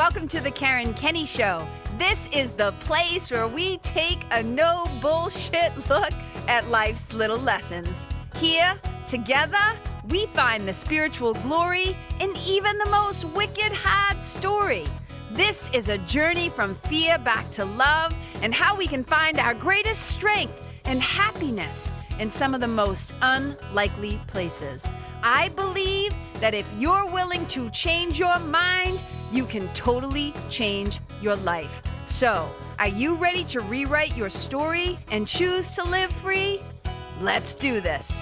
Welcome to the Karen Kenney Show. This is the place where we take a no bullshit look at life's little lessons. Here, together, we find the spiritual glory in even the most wicked hard story. This is a journey from fear back to love and how we can find our greatest strength and happiness in some of the most unlikely places. I believe that if you're willing to change your mind, you can totally change your life. So, are you ready to rewrite your story and choose to live free? Let's do this.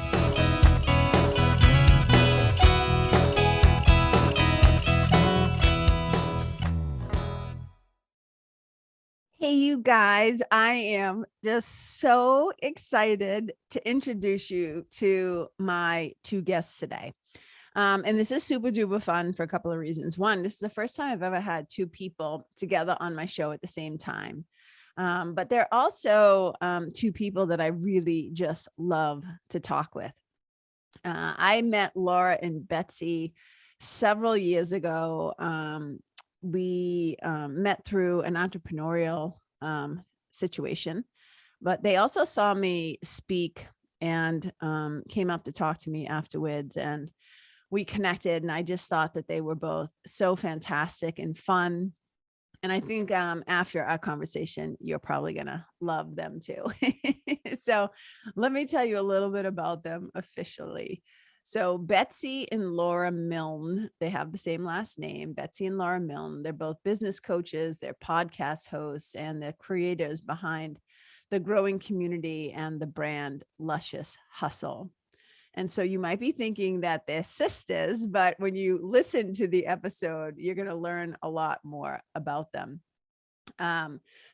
Hey, you guys, I am just so excited to introduce you to my two guests today. And this is super duper fun for a couple of reasons. One, this is the first time I've ever had two people together on my show at the same time. But they're also two people that I really just love to talk with. I met Laura and Betsy several years ago. We met through an entrepreneurial situation, but they also saw me speak and came up to talk to me afterwards, and we connected, and I just thought that they were both so fantastic and fun. And I think after our conversation, you're probably going to love them too. So let me tell you a little bit about them officially. So Betsy and Laura Milne, they have the same last name, Betsy and Laura Milne. They're both business coaches, they're podcast hosts, and they're creators behind the growing community and the brand Luscious Hustle. And so you might be thinking that they're sisters, but when you listen to the episode, you're going to learn a lot more about them.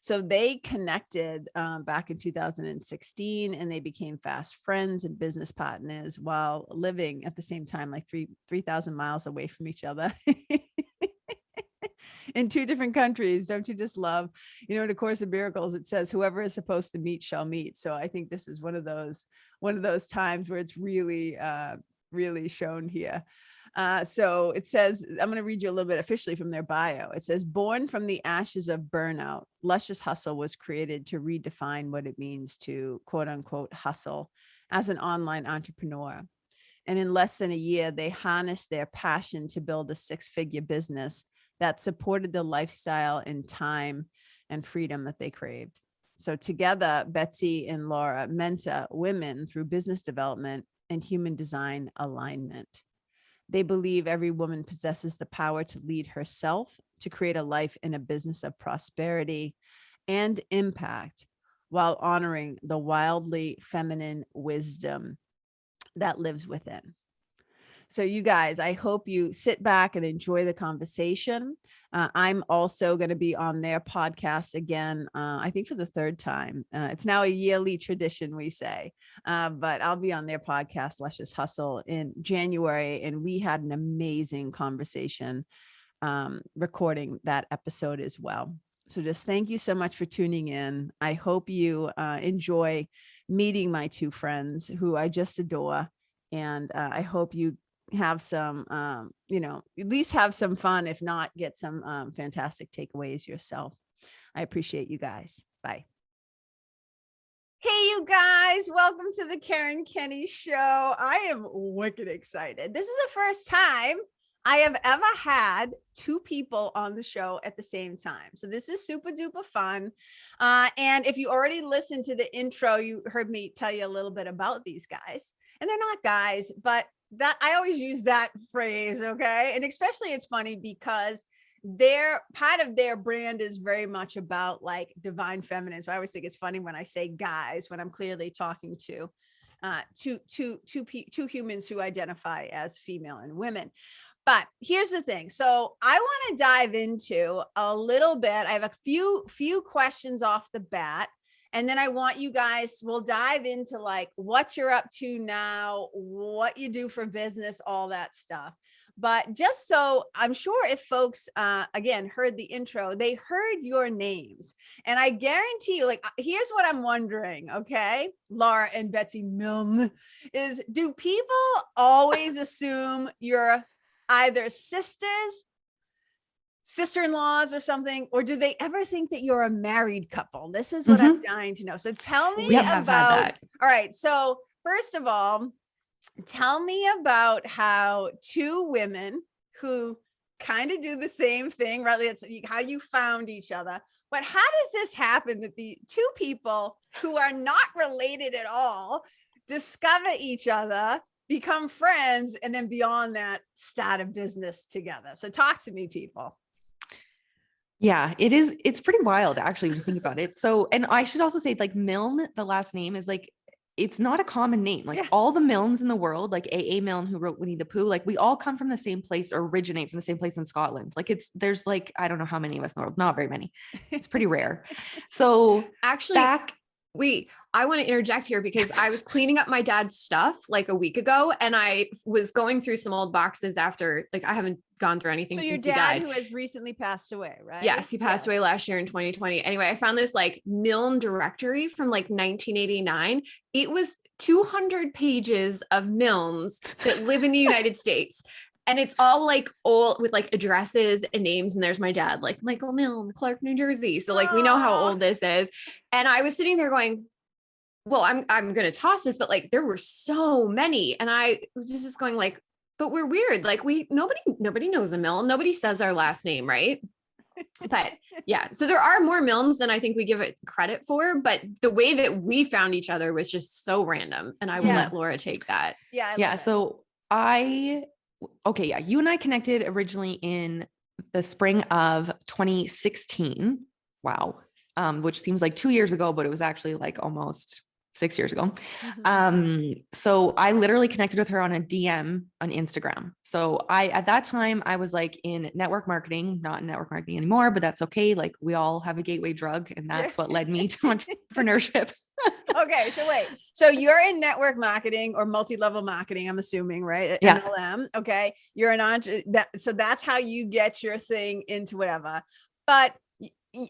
So they connected back in 2016, and they became fast friends and business partners while living at the same time, like 3,000 miles away from each other. In two different countries. Don't you just love, in A Course in Miracles, it says whoever is supposed to meet shall meet. So I think this is one of those times where it's really shown here. So it says, I'm going to read you a little bit officially from their bio. It says, born from the ashes of burnout, Luscious Hustle was created to redefine what it means to quote unquote hustle as an online entrepreneur. And in less than a year, they harnessed their passion to build a six-figure business that supported the lifestyle and time and freedom that they craved. So together, Betsy and Laura mentor women through business development and human design alignment. They believe every woman possesses the power to lead herself, to create a life in a business of prosperity and impact, while honoring the wildly feminine wisdom that lives within. So you guys, I hope you sit back and enjoy the conversation. I'm also going to be on their podcast again, I think for the third time. It's now a yearly tradition, we say, but I'll be on their podcast, Luscious Hustle, in January. And we had an amazing conversation recording that episode as well. So just thank you so much for tuning in. I hope you enjoy meeting my two friends who I just adore. And I hope you have some, at least have some fun, if not get some fantastic takeaways yourself. I appreciate you guys. Bye. Hey, you guys, welcome to the Karen Kenney Show. I am wicked excited. This is the first time I have ever had two people on the show at the same time. So this is super duper fun. And if you already listened to the intro, you heard me tell you a little bit about these guys. And they're not guys, but that I always use that phrase, okay? And especially it's funny because their part of their brand is very much about like divine feminine. So I always think it's funny when I say guys, when I'm clearly talking to two humans who identify as female and women. But here's the thing. So I want to dive into a little bit. I have a few questions off the bat. And then I want you guys, we'll dive into like what you're up to now, what you do for business, all that stuff. But just so I'm sure if folks, again, heard the intro, they heard your names. And I guarantee you, like, here's what I'm wondering, okay? Laura and Betsy Milne, is do people always assume you're either sisters, sister-in-laws or something? Or do they ever think that you're a married couple? This is what I'm dying to know. So tell me about, all right. So first of all, tell me about how two women who kind of do the same thing, right? It's how you found each other. But how does this happen that the two people who are not related at all discover each other, become friends, and then beyond that, start a business together? So talk to me, people. Yeah, it is. It's pretty wild, actually, when you think about it. So, and I should also say, like, Milne, the last name is like, it's not a common name. Like all the Milnes in the world, like A.A. Milne, who wrote Winnie the Pooh, like we all come from the same place or originate from the same place in Scotland. Like there's like, I don't know how many of us in the world, not very many. It's pretty rare. So actually, I want to interject here because I was cleaning up my dad's stuff like a week ago, and I was going through some old boxes after, like, I haven't gone through anything. So your since dad, he died, who has recently passed away, right? Yes, he passed away last year in 2020. Anyway, I found this like Milne directory from like 1989. It was 200 pages of Milnes that live in the United States. And it's all like old with like addresses and names. And there's my dad, like Michael Milne, Clark, New Jersey. So like, we know how old this is. And I was sitting there going, well, I'm going to toss this, but like, there were so many. And I was just going like, but we're weird. Like nobody knows a Milne. Nobody says our last name, right? But yeah, so there are more Milnes than I think we give it credit for, but the way that we found each other was just so random. And I will let Laura take that. Yeah. So you and I connected originally in the spring of 2016. Wow. Which seems like 2 years ago, but it was actually like almost 6 years ago. So I literally connected with her on a DM on Instagram. So at that time I was like in network marketing, not in network marketing anymore, but that's okay. Like we all have a gateway drug, and that's what led me to entrepreneurship. Okay. So wait, so you're in network marketing or multi-level marketing, I'm assuming, right? Yeah. MLM. Okay. You're so that's how you get your thing into whatever. But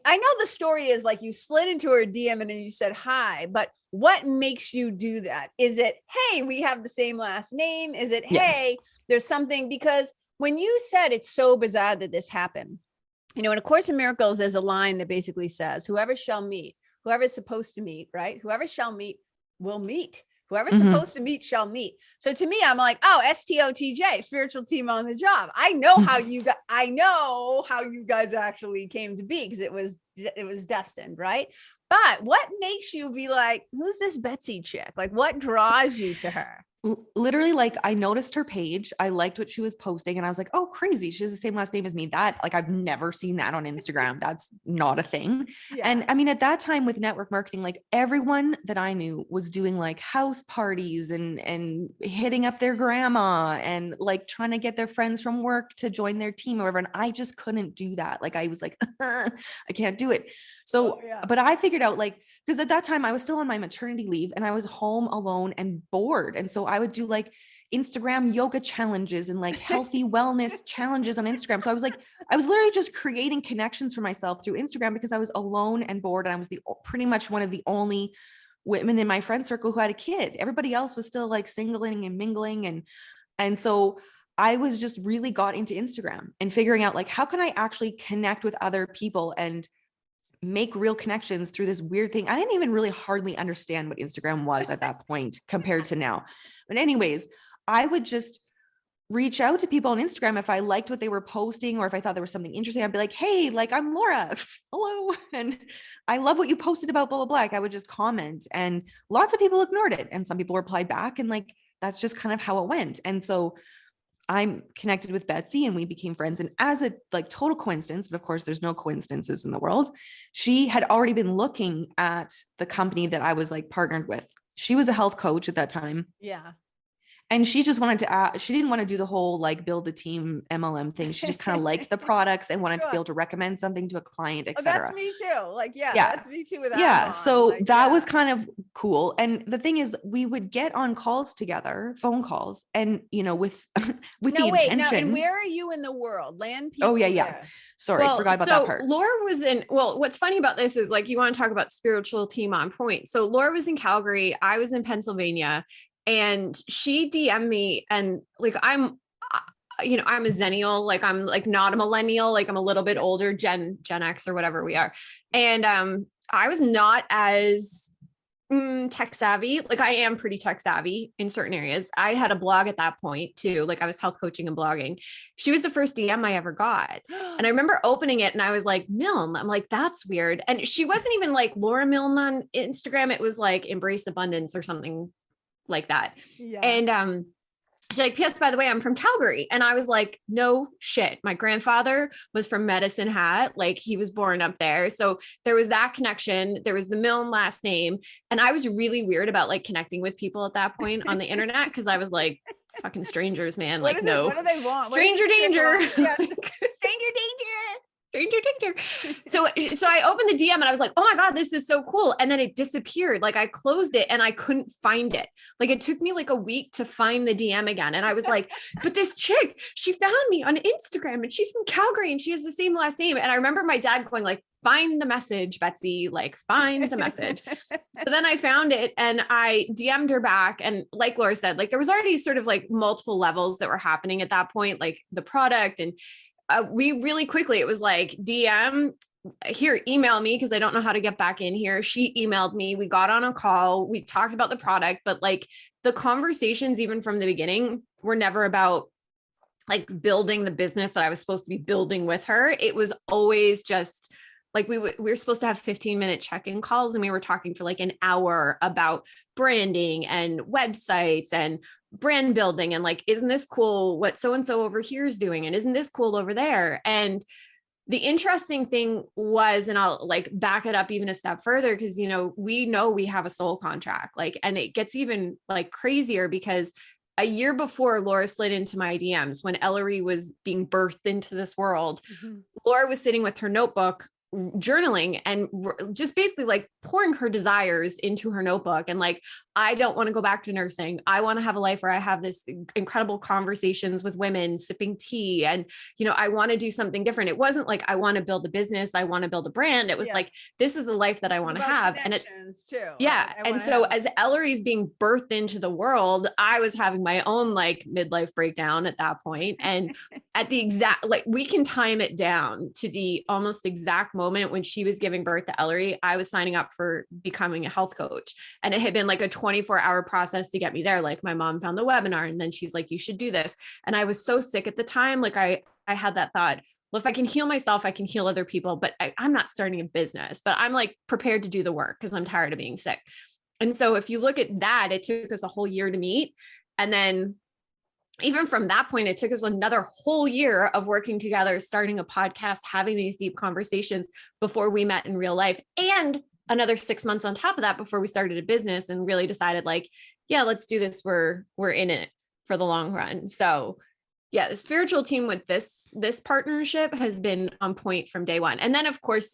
I know the story is like you slid into her DM and then you said hi, but what makes you do that? Is it, hey, we have the same last name? Is it, hey, there's something? Because when you said it's so bizarre that this happened, in A Course in Miracles, there's a line that basically says, whoever shall meet, whoever is supposed to meet, right? Whoever shall meet will meet. Whoever's supposed to meet shall meet. So to me, I'm like, oh, STOTJ, spiritual team on the job. I know how you guys actually came to be, because it was destined, right? But what makes you be like, who's this Betsy chick? Like, what draws you to her? Literally, like I noticed her page. I liked what she was posting, and I was like, oh, crazy. She has the same last name as me. That, like, I've never seen that on Instagram. That's not a thing. And I mean, at that time with network marketing, like everyone that I knew was doing like house parties and hitting up their grandma and like trying to get their friends from work to join their team or whatever. And I just couldn't do that. Like I was like, I can't do it. So, but I figured out, like, because at that time I was still on my maternity leave and I was home alone and bored. And so I would do like Instagram yoga challenges and like healthy wellness challenges on Instagram. So I was literally just creating connections for myself through Instagram because I was alone and bored. And I was pretty much one of the only women in my friend circle who had a kid. Everybody else was still like singling and mingling. And so I was just really got into Instagram and figuring out like, how can I actually connect with other people and make real connections through this weird thing. I didn't even really hardly understand what Instagram was at that point compared to now. But anyways, I would just reach out to people on Instagram if I liked what they were posting, or if I thought there was something interesting. I'd be like, hey, like, I'm Laura. Hello. And I love what you posted about blah, blah, blah. Like, I would just comment, and lots of people ignored it. And some people replied back, and like, that's just kind of how it went. And so I'm connected with Betsy and we became friends. And as a like total coincidence, but of course there's no coincidences in the world, she had already been looking at the company that I was like partnered with. She was a health coach at that time. Yeah. And she just wanted to, she didn't want to do the whole like build a team MLM thing. She just kind of liked the products and wanted to be able to recommend something to a client, etc. That's me too. Like, that's me too. With So like, that was kind of cool. And the thing is, we would get on calls together, phone calls, and with intention. Now, and where are you in the world? Land people. Oh yeah. Sorry, forgot about that part. Laura was what's funny about this is like, you want to talk about spiritual team on point. So Laura was in Calgary. I was in Pennsylvania. And she DM'd me, and like, I'm a Zennial, like I'm like not a millennial, like I'm a little bit older, Gen X or whatever we are. And I was not as tech savvy. Like I am pretty tech savvy in certain areas. I had a blog at that point too. Like I was health coaching and blogging. She was the first DM I ever got. And I remember opening it and I was like, Milne. I'm like, that's weird. And she wasn't even like Laura Milne on Instagram. It was like Embrace Abundance or something like that. Yeah. And she's like, P.S. by the way, I'm from Calgary. And I was like, no shit. My grandfather was from Medicine Hat. Like he was born up there. So there was that connection. There was the Milne last name. And I was really weird about like connecting with people at that point on the internet. Cause I was like, fucking strangers, man. Like, no. What do they want? Stranger danger. Yeah. Stranger danger. Stranger danger. So I opened the DM and I was like, oh my God, this is so cool. And then it disappeared. Like I closed it and I couldn't find it. Like it took me like a week to find the DM again. And I was like, but this chick, she found me on Instagram and she's from Calgary and she has the same last name. And I remember my dad going like, find the message, Betsy, like find the message. So then I found it and I DM'd her back. And like Laura said, like there was already sort of like multiple levels that were happening at that point, like the product. And we really quickly, it was like DM here, email me because I don't know how to get back in here. She emailed me. We got on a call. We talked about the product, but like the conversations, even from the beginning, were never about like building the business that I was supposed to be building with her. It was always just like we were supposed to have 15-minute check-in calls and we were talking for like an hour about branding and websites and brand building and like, isn't this cool what so-and-so over here is doing? And isn't this cool over there? And the interesting thing was, and I'll like back it up even a step further, because, we know we have a soul contract, like, and it gets even like crazier because a year before Laura slid into my DMs, when Ellery was being birthed into this world, Laura was sitting with her notebook journaling and just basically like pouring her desires into her notebook. And like, I don't want to go back to nursing. I want to have a life where I have this incredible conversations with women sipping tea. And, I want to do something different. It wasn't like, I want to build a business. I want to build a brand. It was like, this is the life that I want to have. And it too. Yeah. And so as Ellery's being birthed into the world, I was having my own like midlife breakdown at that point. And at the exact, like we can time it down to the almost exact moment when she was giving birth to Ellery, I was signing up for becoming a health coach. And it had been like a 24-hour process to get me there. Like my mom found the webinar and then she's like, you should do this. And I was so sick at the time. Like I had that thought, well, if I can heal myself, I can heal other people, but I'm not starting a business, but I'm like prepared to do the work because I'm tired of being sick. And so if you look at that, it took us a whole year to meet. And then even from that point, it took us another whole year of working together, starting a podcast, having these deep conversations before we met in real life, and another 6 months on top of that before we started a business and really decided like, yeah, let's do this. We're in it for the long run. So yeah, the spiritual team with this partnership has been on point from day one. And then of course,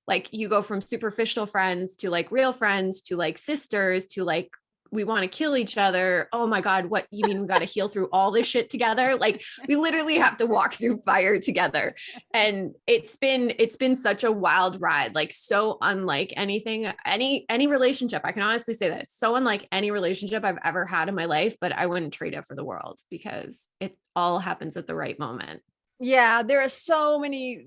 like you go from superficial friends to like real friends to like sisters to like, we want to kill each other. Oh my God, what you mean we got to heal through all this shit together? Like we literally have to walk through fire together. And it's been such a wild ride, like so unlike anything, any relationship. I can honestly say that it's so unlike any relationship I've ever had in my life, but I wouldn't trade it for the world because it all happens at the right moment. Yeah, there are so many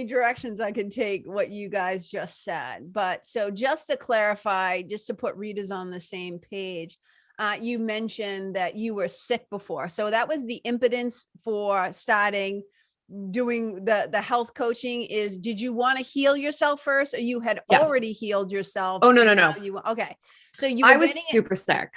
directions I could take what you guys just said. But so just to clarify, just to put readers on the same page, you mentioned that you were sick before. So that was the impotence for starting doing the health coaching is, did you want to heal yourself first, or you had already healed yourself? Oh, no. Okay. So I was super sick.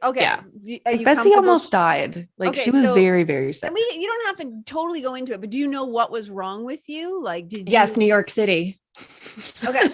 Okay. Yeah. Betsy almost died. Like okay, she was very, very sick. And you don't have to totally go into it, but do you know what was wrong with you? Like, Yes, New York City. Okay.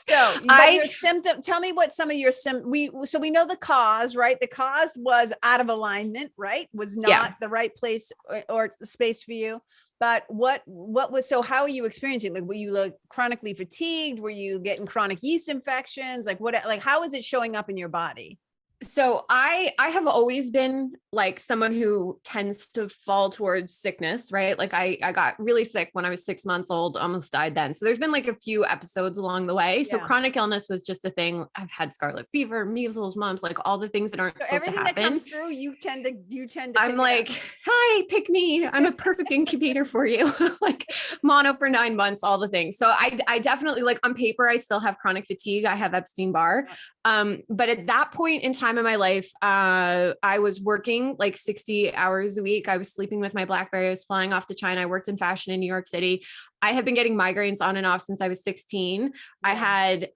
So your symptom, tell me what some of your we know the cause, right? The cause was out of alignment, right? Was not the right place or space for you. But what was, so how are you experiencing? Like, were you like chronically fatigued? Were you getting chronic yeast infections? Like how is it showing up in your body? So I have always been like someone who tends to fall towards sickness, right? Like I got really sick when I was 6 months old, almost died then. So there's been like a few episodes along the way. So Yeah. chronic illness was just a thing. I've had scarlet fever, measles, mumps, like all the things that aren't So supposed to everything happen. that comes through, you tend to I'm pick it like, up. hi, pick me. I'm a perfect incubator for you. Like mono for 9 months, all the things. So I definitely, like, on paper, I still have chronic fatigue. I have Epstein-Barr. But at that point in time in my life, I was working like 60 hours a week. I was sleeping with my BlackBerry. I was flying off to China. I worked in fashion in New York City. I have been getting migraines on and off since I was 16. Yeah. I had,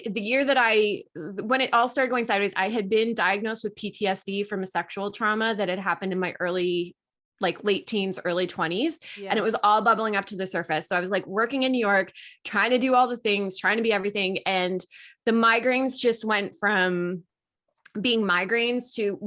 the year that when it all started going sideways, I had been diagnosed with PTSD from a sexual trauma that had happened in my late teens, early 20s. Yes. And it was all bubbling up to the surface. So I was like working in New York, trying to do all the things, trying to be everything. And the migraines just went from being migraines to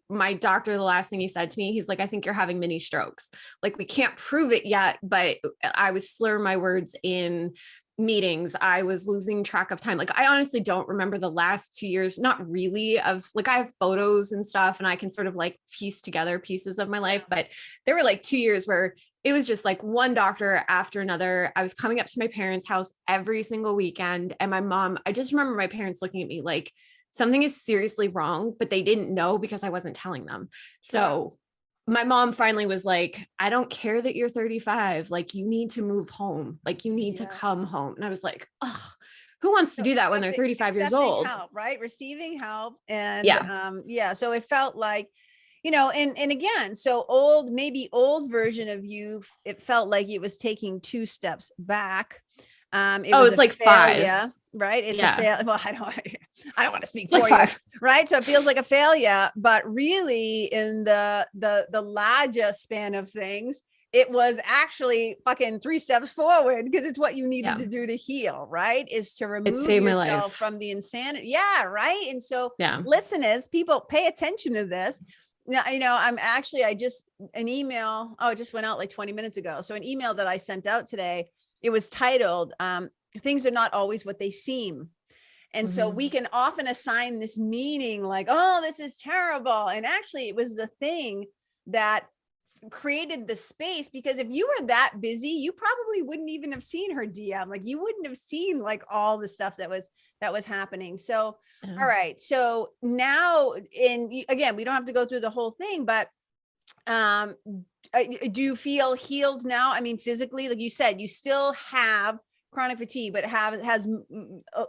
my doctor, the last thing he said to me, he's like, I think you're having mini strokes. Like, we can't prove it yet, but I was slurring my words in meetings. I was losing track of time. Like, I honestly don't remember the last 2 years, not really, of like, I have photos and stuff and I can sort of like piece together pieces of my life, but there were like 2 years where it was just like one doctor after another. I was coming up to my parents' house every single weekend. And my mom, I just remember my parents looking at me like, something is seriously wrong, but they didn't know because I wasn't telling them. So my mom finally was like, I don't care that you're 35. Like, you need to move home. Like, you need to come home. And I was like, oh, who wants to do that when they're 35 years old? Help, right? Receiving help. And so it felt like, and again, so maybe old version of you, it felt like it was taking 2 steps back. It's like failure, 5, right? It's a failure. Well, I don't want to speak for you, right? So it feels like a failure, but really in the larger span of things, it was actually fucking 3 steps forward, because it's what you needed to do to heal, right? Is to remove yourself from the insanity. Yeah. Right. And so listeners, people, pay attention to this. Now, an email, it just went out like 20 minutes ago. So an email that I sent out today, it was titled, things are not always what they seem. And so we can often assign this meaning like, oh, this is terrible. And actually it was the thing that created the space, because if you were that busy, you probably wouldn't even have seen her DM. Like, you wouldn't have seen like all the stuff that was happening. So, all right. So now, again, we don't have to go through the whole thing, but do you feel healed now? I mean, physically, like you said, you still have chronic fatigue, but has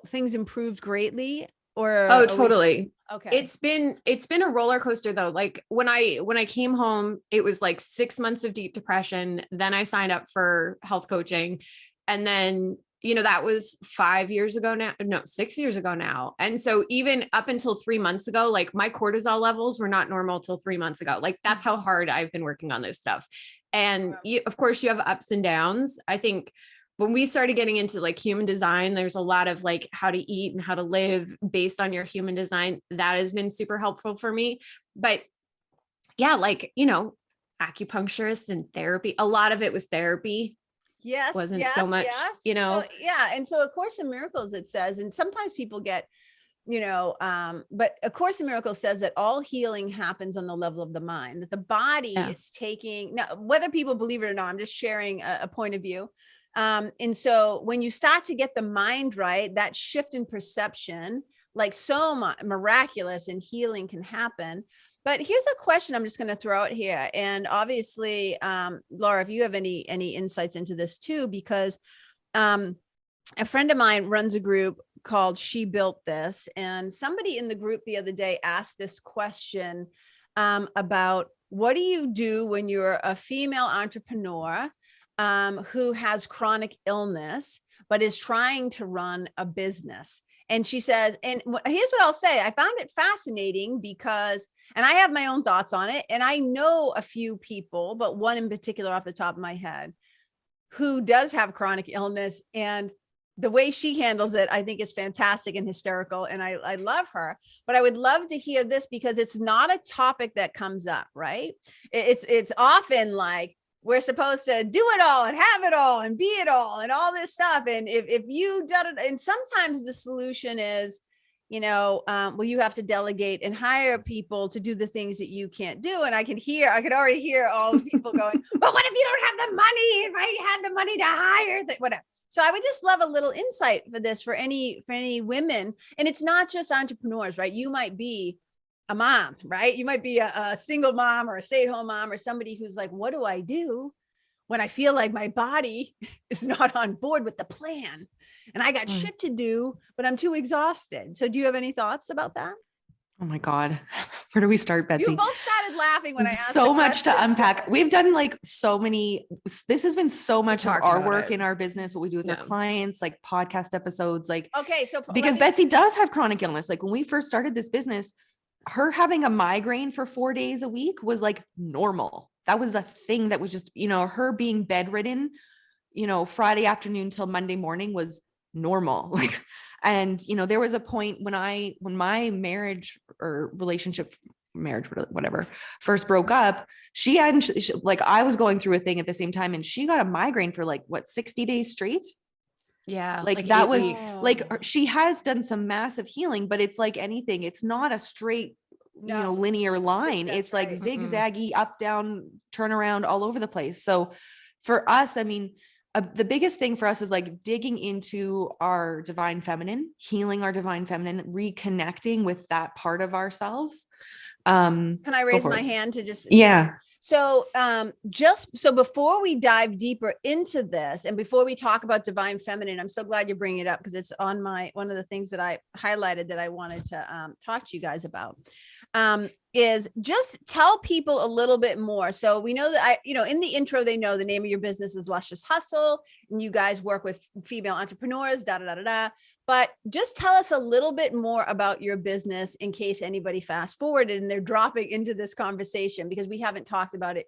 things improved greatly? Or totally. Okay. It's been a roller coaster though. Like, when I came home, it was like 6 months of deep depression. Then I signed up for health coaching. And then, that was 5 years ago now, no, 6 years ago now. And so even up until 3 months ago, like, my cortisol levels were not normal till 3 months ago. Like, that's how hard I've been working on this stuff. And of course you have ups and downs. I think when we started getting into like human design, there's a lot of like how to eat and how to live based on your human design. That has been super helpful for me. But yeah, like, acupuncturists and therapy, a lot of it was therapy. Yes. Wasn't so much, So, and so A Course in Miracles, it says, and sometimes people get, but A Course in Miracles says that all healing happens on the level of the mind, that the body is taking, now, whether people believe it or not, I'm just sharing a point of view. And so when you start to get the mind right, that shift in perception, like so miraculous and healing can happen. But here's a question I'm just going to throw out here. And obviously, Laura, if you have any insights into this too, because a friend of mine runs a group called She Built This. And somebody in the group the other day asked this question about, what do you do when you're a female entrepreneur who has chronic illness, but is trying to run a business? And she says, and here's what I'll say. I found it fascinating because, and I have my own thoughts on it, and I know a few people, but one in particular off the top of my head, who does have chronic illness, and the way she handles it, I think, is fantastic and hysterical. And I love her, but I would love to hear this, because it's not a topic that comes up, right? It's often like, we're supposed to do it all and have it all and be it all and all this stuff. And if you done it, and sometimes the solution is, well, you have to delegate and hire people to do the things that you can't do. And I could already hear all the people going, but what if you don't have the money? If I had the money to hire, whatever. So I would just love a little insight for this, for any women. And it's not just entrepreneurs, right? You might be a mom, right? You might be a single mom or a stay-at-home mom, or somebody who's like, what do I do when I feel like my body is not on board with the plan and I got shit to do, but I'm too exhausted? So do you have any thoughts about that? Oh my God. Where do we start, Betsy? You both started laughing when I asked so much to unpack. We've done like so many, this has been so much of our work in our business, what we do with our clients, like podcast episodes, like, okay. So because Betsy does have chronic illness. Like when we first started this business, her having a migraine for 4 days a week was like normal. That was a thing that was just, her being bedridden, Friday afternoon till Monday morning was normal. Like, and, there was a point when my marriage or relationship, whatever, first broke up, I was going through a thing at the same time, and she got a migraine for 60 days straight. Yeah. Like that was like, she has done some massive healing, but it's like anything, it's not a straight, linear line. It's like zigzaggy, up, down, turn around, all over the place. So for us, I mean, the biggest thing for us was like digging into our divine feminine, healing our divine feminine, reconnecting with that part of ourselves. Can I raise my hand to just, yeah. So so before we dive deeper into this, and before we talk about divine feminine, I'm so glad you're bringing it up, because it's on one of the things that I highlighted that I wanted to talk to you guys about, is just tell people a little bit more. So we know that in the intro, they know the name of your business is Luscious Hustle, and you guys work with female entrepreneurs, but just tell us a little bit more about your business in case anybody fast forwarded and they're dropping into this conversation, because we haven't talked about it.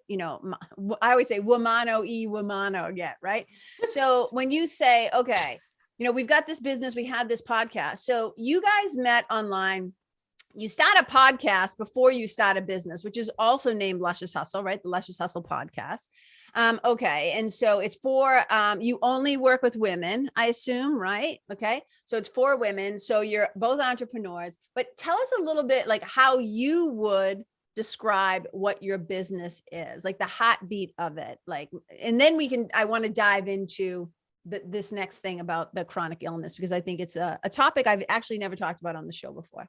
I always say womano yet, right? So when you say, okay, we've got this business, we had this podcast. So you guys met online. You start a podcast before you start a business, which is also named Luscious Hustle, right? The Luscious Hustle podcast. Okay. And so it's for, you only work with women, I assume, right? Okay. So it's for women. So you're both entrepreneurs, but tell us a little bit like how you would describe what your business is, like the heartbeat of it. Like, and then I want to dive into this next thing about the chronic illness, because I think it's a topic I've actually never talked about on the show before.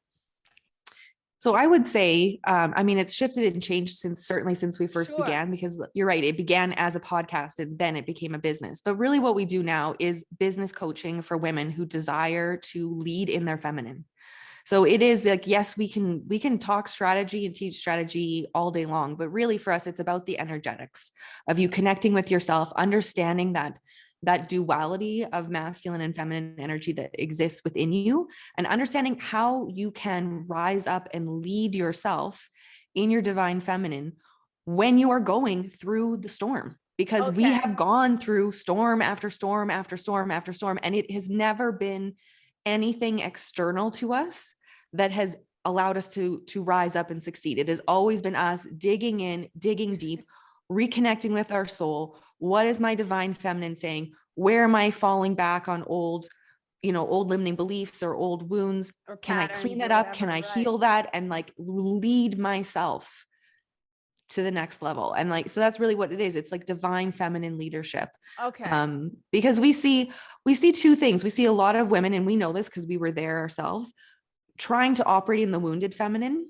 So I would say, it's shifted and changed certainly since we first began, because you're right. It began as a podcast and then it became a business, but really what we do now is business coaching for women who desire to lead in their feminine. So it is like, yes, we can talk strategy and teach strategy all day long, but really for us, it's about the energetics of you connecting with yourself, understanding that duality of masculine and feminine energy that exists within you, and understanding how you can rise up and lead yourself in your divine feminine when you are going through the storm, because we have gone through storm after storm after storm after storm, and it has never been anything external to us that has allowed us to rise up and succeed. It has always been us digging in, digging deep, reconnecting with our soul. What is my divine feminine saying? Where am I falling back on old limiting beliefs or old wounds? Or can I clean that up? Can I heal that and like lead myself to the next level? And like, so that's really what it is. It's like divine feminine leadership. Okay. Because we see two things. We see a lot of women, and we know this because we were there ourselves, trying to operate in the wounded feminine,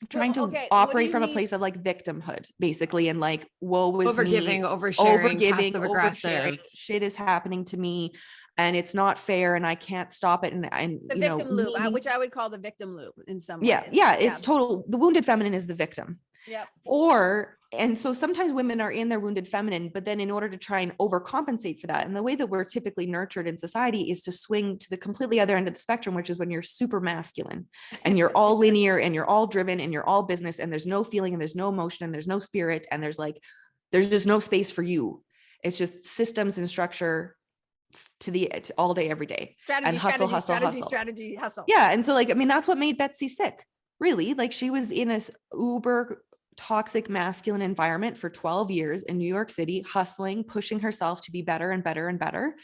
trying to operate from a place of like victimhood, basically, and like, woe is overgiving, me, oversharing, passive aggressive. Shit is happening to me, and it's not fair, and I can't stop it. And the victim loop, which I would call the victim loop in some ways. Yeah, it's total. The wounded feminine is the victim. Yep. And so sometimes women are in their wounded feminine, but then in order to try and overcompensate for that, and the way that we're typically nurtured in society is to swing to the completely other end of the spectrum, which is when you're super masculine and you're all linear and you're all driven and you're all business, and there's no feeling and there's no emotion and there's no spirit, and there's just no space for you. It's just systems and structure to all day, every day. Strategy, strategy, hustle. Yeah. And so that's what made Betsy sick. Really, like she was in a uber toxic masculine environment for 12 years in New York City, hustling, pushing herself to be better and better and better,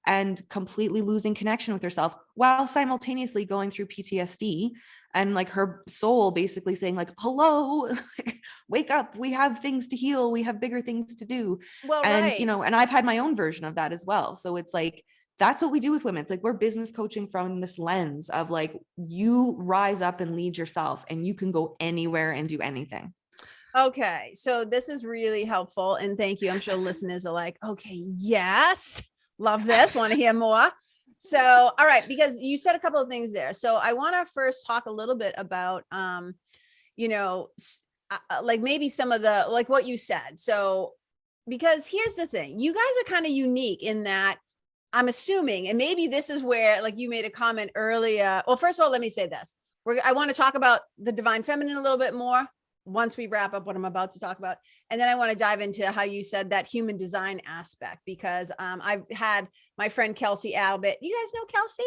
and completely losing connection with herself while simultaneously going through PTSD, and like her soul basically saying like, hello, wake up, we have things to heal, we have bigger things to do. Well, and right. you know, and I've had my own version of that as well. So it's like, that's what we do with women. It's like, we're business coaching from this lens of like, you rise up and lead yourself and you can go anywhere and do anything. Okay, so this is really helpful, and thank you. I'm sure listeners are like, okay, yes, love this, want to hear more. So, all right, because you said a couple of things there. So I want to first talk a little bit about, you know, like maybe some of the, like what you said. So, because here's the thing, you guys are kind of unique in that I'm assuming, and maybe this is where, like you made a comment earlier. Well, first of all, let me say this. I want to talk about the divine feminine a little bit more once we wrap up what I'm about to talk about. And then I want to dive into how you said that human design aspect, because I've had my friend Kelsey Albert. You guys know Kelsey?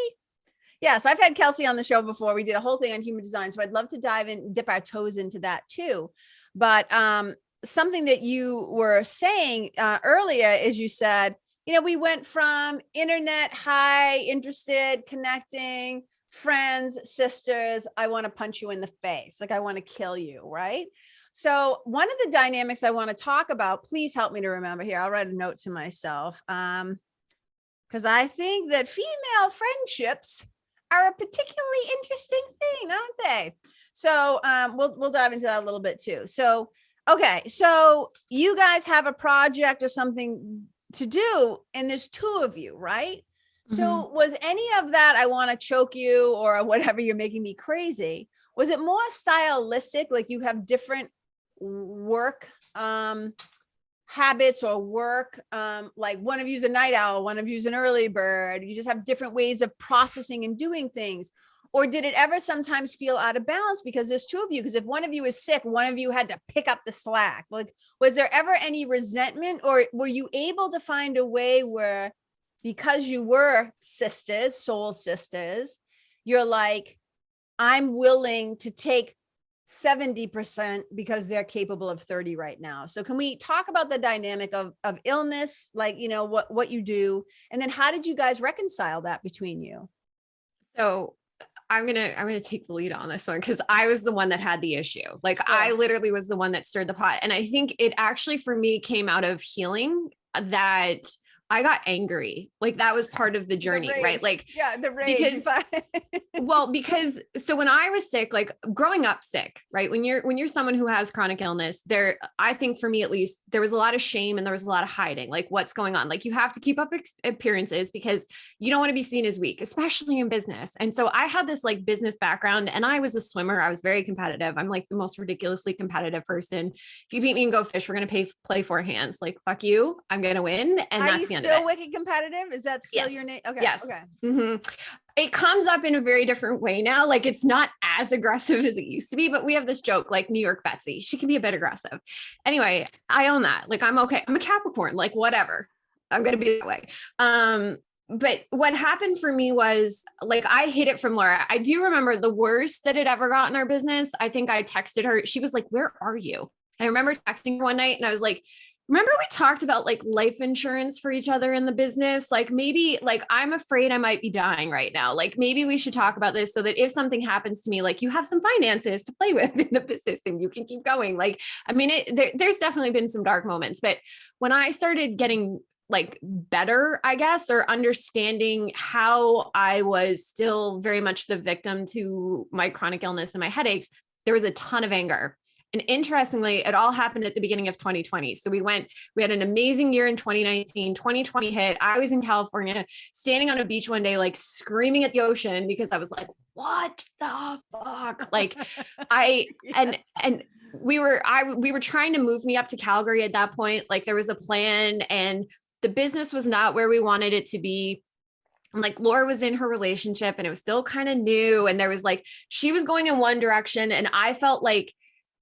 Yeah, so I've had Kelsey on the show before. We did a whole thing on human design. So I'd love to dive in, dip our toes into that too. But something that you were saying earlier is you said, you know, we went from internet, high, interested, connecting, friends, sisters, I want to punch you in the face. Like I want to kill you, right? So one of the dynamics I want to talk about, please help me to remember here. I'll write a note to myself. Because I think that female friendships are a particularly interesting thing, aren't they? So we'll dive into that a little bit too. So, okay. So you guys have a project or something to do, and there's two of you, right? So was any of that, I want to choke you or whatever, you're making me crazy, was it more stylistic, like you have different work habits or work, like one of you's a night owl, one of you's an early bird, you just have different ways of processing and doing things? Or did it ever sometimes feel out of balance because there's two of you? Because if one of you is sick, one of you had to pick up the slack. Like, was there ever any resentment, or were you able to find a way where, because you were sisters, soul sisters, you're like, I'm willing to take 70% because they're capable of 30 right now? So can we talk about the dynamic of illness, like, you know, what you do, and then how did you guys reconcile that between you? So I'm gonna take the lead on this one, because I was the one that had the issue. Like I literally was the one that stirred the pot. And I think it actually for me came out of healing, that I got angry. Like that was part of the journey, right? Like, yeah, the rage. Because so when I was sick, like growing up sick, right? When you're someone who has chronic illness, I think for me, at least, there was a lot of shame and there was a lot of hiding, like what's going on. Like you have to keep up appearances because you don't want to be seen as weak, especially in business. And so I had this like business background, and I was a swimmer. I was very competitive. I'm like the most ridiculously competitive person. If you beat me in Go Fish, we're going to play four hands. Like, fuck you, I'm going to win. And that's the end of it. Still wicked competitive? Is that still your name? Okay. Yes. Okay. It comes up in a very different way now. Like it's not as aggressive as it used to be, but we have this joke, like New York Betsy, she can be a bit aggressive. Anyway, I own that. Like, I'm okay. I'm a Capricorn, like whatever. I'm going to be that way. But what happened for me was like, I hid it from Laura. I do remember the worst that had ever gotten our business. I think I texted her. She was like, where are you? I remember texting her one night and I was like, remember we talked about like life insurance for each other in the business? Like maybe like, I'm afraid I might be dying right now. Like maybe we should talk about this so that if something happens to me, like you have some finances to play with in the business and you can keep going. Like, I mean, there's definitely been some dark moments, but when I started getting like better, I guess, or understanding how I was still very much the victim to my chronic illness and my headaches, there was a ton of anger. And interestingly, it all happened at the beginning of 2020. So we had an amazing year in 2019, 2020 hit. I was in California, standing on a beach one day, like screaming at the ocean because I was like, what the fuck? Like yes. and we were trying to move me up to Calgary at that point. Like there was a plan and the business was not where we wanted it to be. And like Laura was in her relationship and it was still kind of new. And there was like, she was going in one direction and I felt like,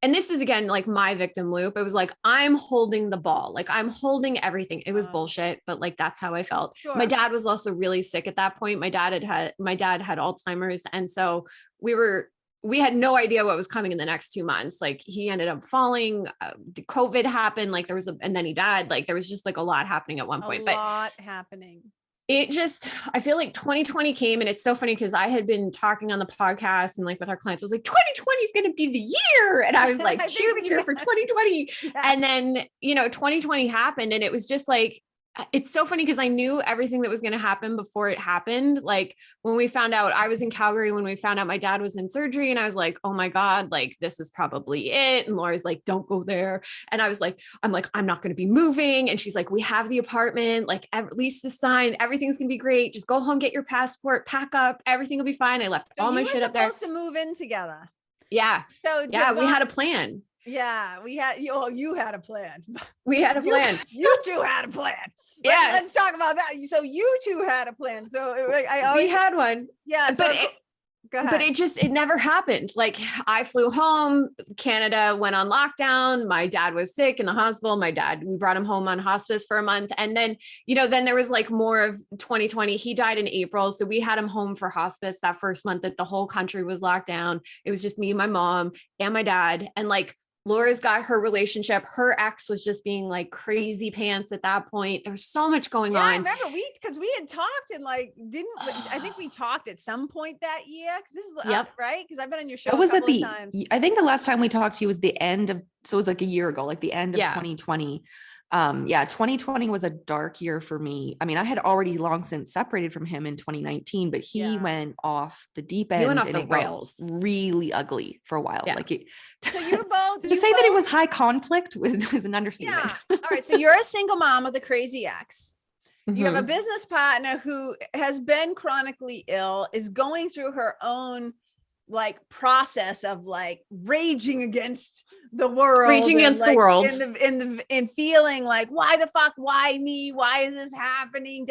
and this is again, like my victim loop. It was like, I'm holding the ball. Like I'm holding everything. It was bullshit, but like, that's how I felt. Sure. My dad was also really sick at that point. My dad had Alzheimer's. And so we were we had no idea what was coming in the next 2 months. Like he ended up falling, the COVID happened, like there was and then he died. Like there was just like a lot happening at one point, a lot happening. It just, I feel like 2020 came, and it's so funny because I had been talking on the podcast and like with our clients, I was like, 2020 is going to be the year. And I was like, cheerleader for 2020. Yeah. And then, 2020 happened, and it was just like, it's so funny because I knew everything that was going to happen before it happened. Like when we found out, I was in Calgary when we found out my dad was in surgery, and I was like, oh my God, like this is probably it. And Laura's like, don't go there. And I was like, I'm not going to be moving. And she's like, we have the apartment, like at least the sign, everything's going to be great. Just go home, get your passport, pack up, everything will be fine. I left all my shit up there. Supposed to move in together. Yeah. So yeah, we had a plan. Yeah, we had, you had a plan. We had a plan. You two had a plan. Yeah. Let's talk about that. So you two had a plan. So we had one. Yeah. So go ahead. But it never happened. Like I flew home, Canada went on lockdown. My dad was sick in the hospital. We brought him home on hospice for a month. And then, then there was like more of 2020. He died in April. So we had him home for hospice that first month that the whole country was locked down. It was just me, my mom, and my dad. And like, Laura's got her relationship. Her ex was just being like crazy pants at that point. There's so much going on. I remember because we had talked and like, I think we talked at some point that year. Cause this is right. Cause I've been on your show a couple of times. I think the last time we talked to you was the end of, so it was like a year ago, like the end of 2020. 2020 was a dark year for me. I mean, I had already long since separated from him in 2019, but he went off the deep end. He went off and the rails. Really ugly for a while. Yeah. Like so you're both. To say that it was high conflict was an understatement. Yeah. All right. So you're a single mom with a crazy ex. You have a business partner who has been chronically ill, is going through her own like process of like raging against the world, and feeling like, why the fuck, why me, why is this happening,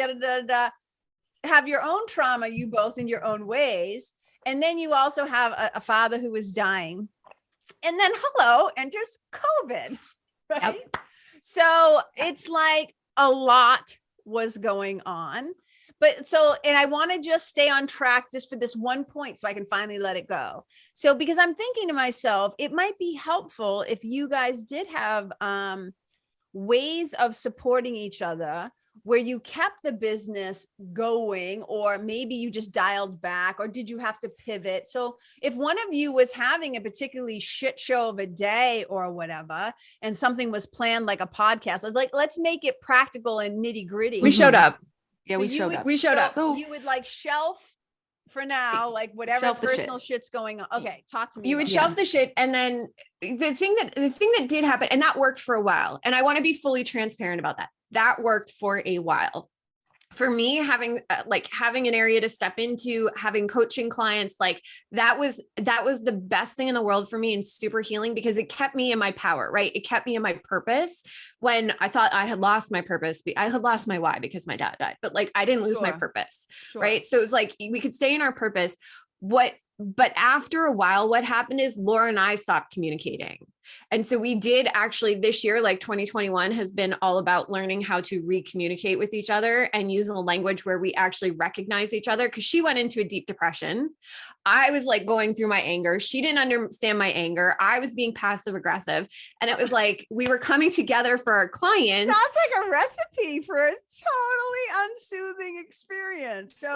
have your own trauma, you both in your own ways. And then you also have a father who is dying, and then enters COVID, right? Yep. So it's like a lot was going on. But and I want to just stay on track just for this one point so I can finally let it go. So, because I'm thinking to myself, it might be helpful if you guys did have ways of supporting each other where you kept the business going, or maybe you just dialed back, or did you have to pivot? So if one of you was having a particularly shit show of a day or whatever, and something was planned like a podcast, like let's make it practical and nitty gritty. We showed up. Yeah, so we showed up. So you would like shelf for now, like whatever personal shit's going on. Okay, talk to me. You would shelf the shit, and then the thing that did happen, and that worked for a while. And I want to be fully transparent about that. That worked for a while. For me, having an area to step into, having coaching clients, like that was the best thing in the world for me and super healing, because it kept me in my power, right? It kept me in my purpose when I thought I had lost my purpose. I had lost my why because my dad died, but like I didn't lose my purpose, right? So it was like, we could stay in our purpose. But after a while, what happened is Laura and I stopped communicating. And so we did actually this year, like 2021 has been all about learning how to re-communicate with each other and use a language where we actually recognize each other. Cause she went into a deep depression. I was like going through my anger. She didn't understand my anger. I was being passive aggressive. And it was like, we were coming together for our clients. Sounds like a recipe for a totally unsoothing experience. So,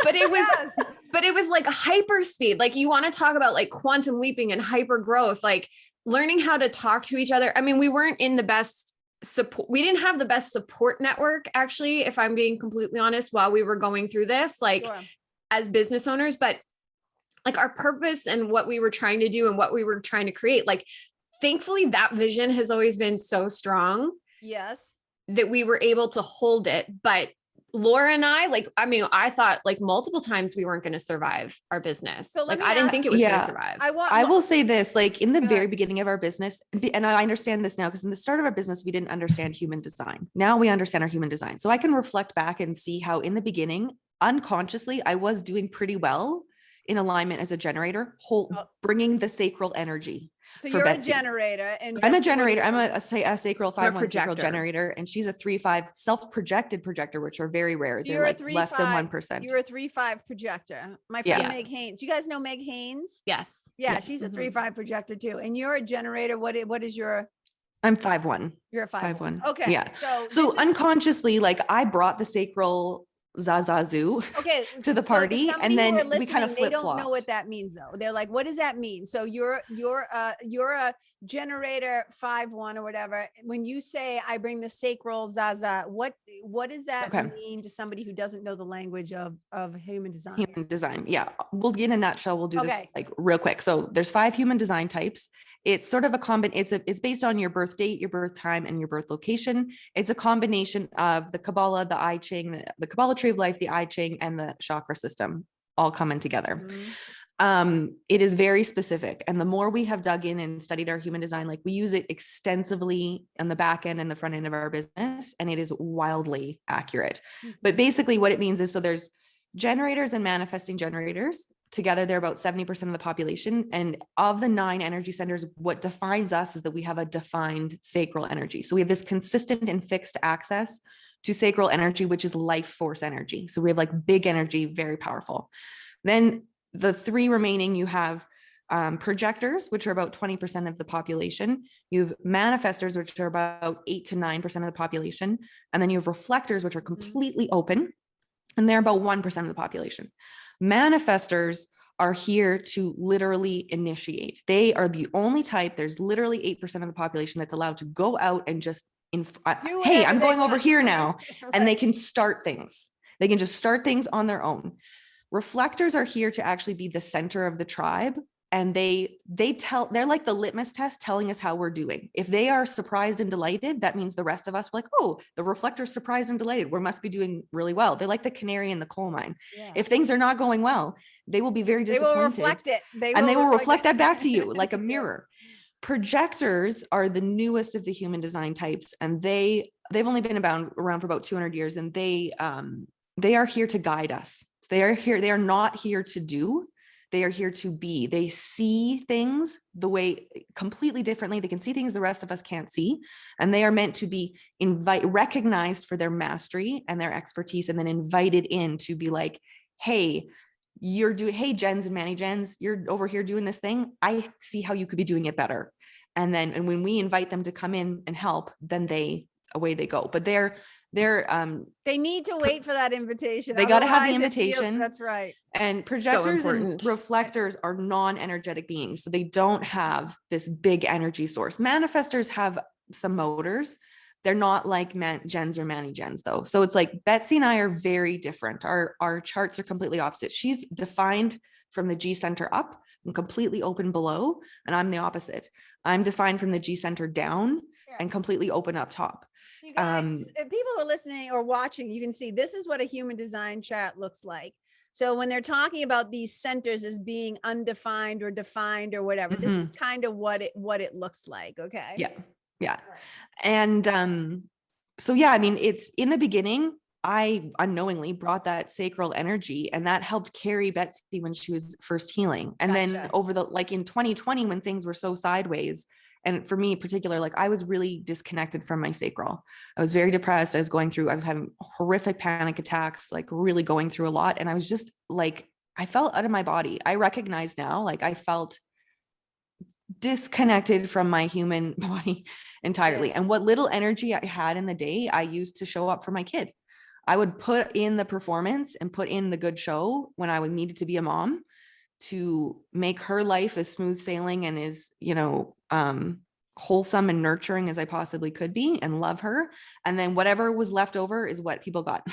but it was like a hyper speed. Like you want to talk about like quantum leaping and hyper growth, like learning how to talk to each other. I mean, we weren't in the best support. We didn't have the best support network, actually, if I'm being completely honest, while we were going through this, like as business owners, but like our purpose and what we were trying to do and what we were trying to create, like, thankfully that vision has always been so strong. Yes. That we were able to hold it. But Laura and I, I thought like multiple times we weren't going to survive our business. So like, I didn't think it was going to survive. I will say this, like in the very beginning of our business, and I understand this now, because in the start of our business, we didn't understand human design. Now we understand our human design. So I can reflect back and see how in the beginning, unconsciously, I was doing pretty well in alignment as a generator, bringing the sacral energy. So for you're Betsy. a generator, and I'm a Betsy, what generator. are I'm you? a sacral 5-1 sacral projector. generator, and she's a 3-5 self-projected projector, which are very rare. So They're you're a like less than 3-5 1%. You're a 3-5 projector. My friend Yeah. Meg Haynes. Do you guys know Meg Haynes? Yes. Yeah, Yeah. she's a Mhm. 3-5 projector too. And you're a generator. What is your? I'm 5-1. You're a 5-1. 5-1. Okay. Yeah. So So unconsciously, like I brought the sacral Zazazoo okay to the so party, somebody and then who are we listening, kind of they flip don't know flopped. what that means though. They're like, what does that mean? So you're a generator 5-1 or whatever. When you say I bring the sacral Zaza, what does that mean to somebody who doesn't know the language of human design? Human design. Yeah. We'll in a nutshell, we'll do this Okay. like real quick. So there's 5 human design types. It's sort of it's based on your birth date, your birth time, and your birth location. It's a combination of the Kabbalah, the I Ching, the Kabbalah tree of life, the I Ching, and the chakra system all coming together. It is very specific. And the more we have dug in and studied our human design, like we use it extensively on the back end and the front end of our business, and it is wildly accurate. But basically what it means is, so there's generators and manifesting generators. Together, they're about 70% of the population. And of the 9 energy centers, what defines us is that we have a defined sacral energy. So we have this consistent and fixed access to sacral energy, which is life force energy. So we have like big energy, very powerful. Then the 3 remaining, you have projectors, which are about 20% of the population. You have manifestors, which are about 8 to 9% of the population. And then you have reflectors, which are completely open, and they're about 1% of the population. Manifestors are here to literally initiate. They are the only type. There's literally 8% of the population that's allowed to go out and just, hey, I'm going over here now. Right. And they can start things. They can just start things on their own. Reflectors are here to actually be the center of the tribe. And they're like the litmus test telling us how we're doing. If they are surprised and delighted, that means the rest of us are like, oh, the reflector's surprised and delighted. We must be doing really well. They're like the canary in the coal mine. Yeah. If things are not going well, they will be very disappointed. They will reflect it. They will reflect that back to you like a mirror. Projectors are the newest of the human design types, and they've only been around for about 200 years, and they are here to guide us. They are not here to do. They are here to be. They see things the way completely differently. They can see things the rest of us can't see. And they are meant to be recognized for their mastery and their expertise, and then invited in to be like, hey, hey, Jens and Manny Jens, you're over here doing this thing. I see how you could be doing it better. And when we invite them to come in and help, then away they go. But they need to wait for that invitation. They got to have the invitation. That's right. And projectors and reflectors are non-energetic beings. So they don't have this big energy source. Manifestors have some motors. They're not like Jens or Manny Jens though. So it's like Betsy and I are very different. Our charts are completely opposite. She's defined from the G center up and completely open below. And I'm the opposite. I'm defined from the G center down and completely open up top. You guys, if people are listening or watching, you can see this is what a human design chart looks like. So when they're talking about these centers as being undefined or defined or whatever, this is kind of what it looks like. Okay. Yeah. Yeah. And so, yeah, I mean, it's in the beginning, I unknowingly brought that sacral energy, and that helped carry Betsy when she was first healing. And then over in 2020, when things were so sideways, and for me in particular, like I was really disconnected from my sacral. I was very depressed. I was having horrific panic attacks, like really going through a lot. And I was just like, I felt out of my body. I recognize now, like I felt disconnected from my human body entirely. Yes. And what little energy I had in the day, I used to show up for my kid. I would put in the performance and put in the good show when I needed to be a mom, to make her life as smooth sailing and as, wholesome and nurturing as I possibly could be, and love her. And then whatever was left over is what people got.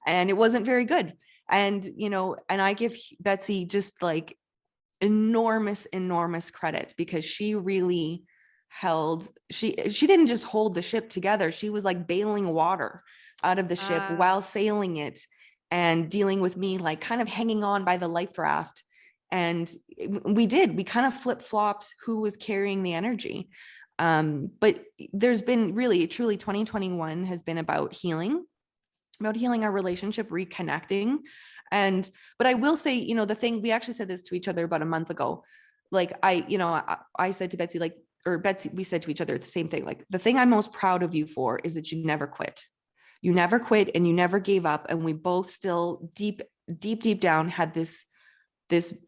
And it wasn't very good. And, and I give Betsy just like enormous credit, because she really she didn't just hold the ship together. She was like bailing water out of the ship while sailing it, and dealing with me, like kind of hanging on by the life raft. And we kind of flip-flopped who was carrying the energy. But there's been truly 2021 has been about healing. about healing our relationship, reconnecting. But I will say, you know, the thing, we actually said this to each other about a month ago. Like I said to Betsy, like, or Betsy, we said to each other the same thing. Like, the thing I'm most proud of you for is that you never quit. You never quit and you never gave up. And we both still deep down had this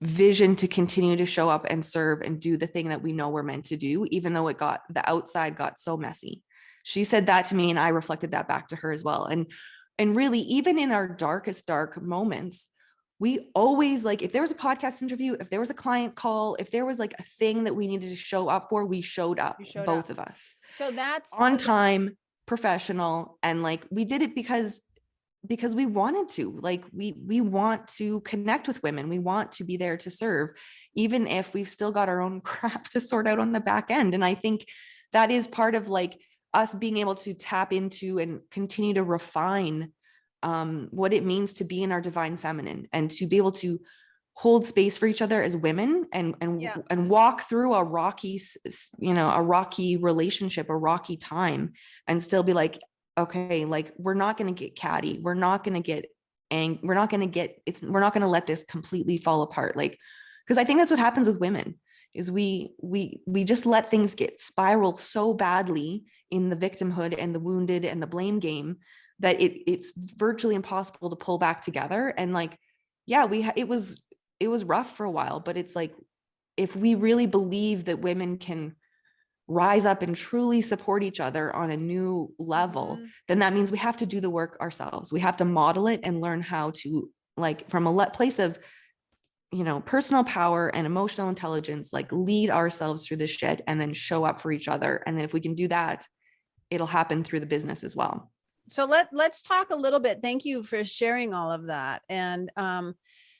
vision to continue to show up and serve and do the thing that we know we're meant to do, even though the outside got so messy. She said that to me and I reflected that back to her as well. And really, even in our darkest dark moments, we always, like, if there was a podcast interview, if there was a client call, if there was like a thing that we needed to show up for, we showed up, both of us. So that's on time, professional. And like, we did it because we wanted to, like, we want to connect with women. We want to be there to serve, even if we've still got our own crap to sort out on the back end. And I think that is part of like us being able to tap into and continue to refine what it means to be in our divine feminine, and to be able to hold space for each other as women, and walk through a rocky relationship, a rocky time, and still be like, okay, like, we're not going to get catty. We're not going to get we're not going to let this completely fall apart. Like, because I think that's what happens with women, is we just let things spiral so badly in the victimhood and the wounded and the blame game that it's virtually impossible to pull back together. And like, yeah, it was rough for a while, but it's like, if we really believe that women can rise up and truly support each other on a new level, then that means we have to do the work ourselves. We have to model it and learn how to, like, from a place of, you know, personal power and emotional intelligence, like, lead ourselves through this shit and then show up for each other. And then if we can do that, it'll happen through the business as well. So let's talk a little bit. Thank you for sharing all of that. And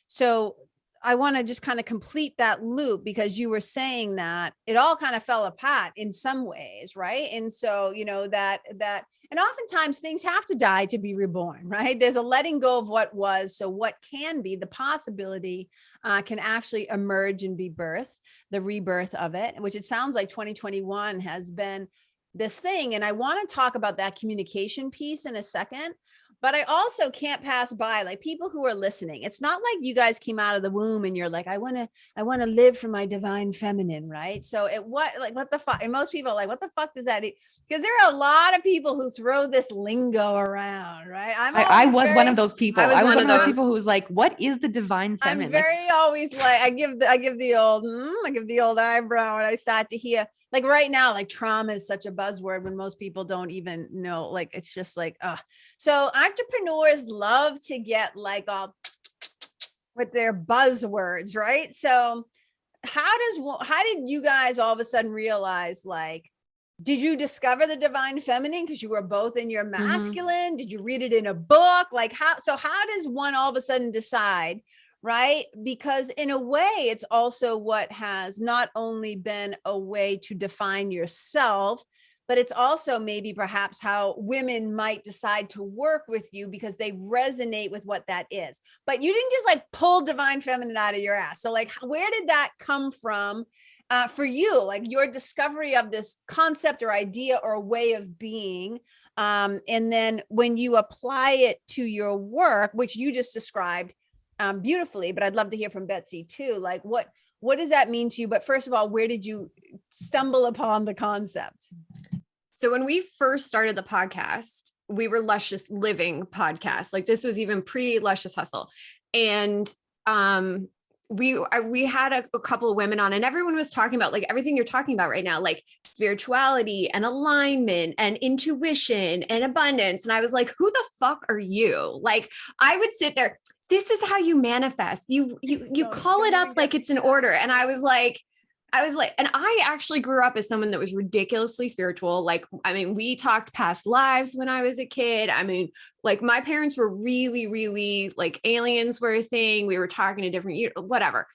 so I want to just kind of complete that loop, because you were saying that it all kind of fell apart in some ways, right? And so, you know, that and oftentimes things have to die to be reborn, right? There's a letting go of what was, so what can be, the possibility can actually emerge and be birthed, the rebirth of it, which it sounds like 2021 has been this thing. And I want to talk about that communication piece in a second, but I also can't pass by, like, people who are listening. It's not like you guys came out of the womb and you're like, I want to live for my divine feminine, right? So what the fuck? And most people are like, what the fuck does that mean? Because there are a lot of people who throw this lingo around, right? I was one of those people. I was one of those people who was like, what is the divine feminine? I'm very always like, I give the old eyebrow when I start to hear, like, right now, like, trauma is such a buzzword when most people don't even know, like, it's just like, so entrepreneurs love to get like all with their buzzwords, right? So how did you guys all of a sudden realize, like, did you discover the divine feminine because you were both in your masculine? Did you read it in a book? Like, how does one all of a sudden decide? Right? Because in a way, it's also what has not only been a way to define yourself, but it's also maybe perhaps how women might decide to work with you because they resonate with what that is. But you didn't just like pull divine feminine out of your ass. So like, where did that come from for you? Like, your discovery of this concept or idea or way of being. And then when you apply it to your work, which you just described beautifully, but I'd love to hear from Betsy too. Like, what does that mean to you? But first of all, where did you stumble upon the concept? So when we first started the podcast, we were Luscious Living podcast. Like, this was even pre Luscious Hustle. And we had a couple of women on, and everyone was talking about like everything you're talking about right now, like spirituality and alignment and intuition and abundance. And I was like, who the fuck are you? Like, I would sit there. This is how you manifest. You call it up like it's an order. And I was like, and I actually grew up as someone that was ridiculously spiritual. Like, I mean, we talked past lives when I was a kid. I mean, like, my parents were really, really like, aliens were a thing. We were talking to different, whatever.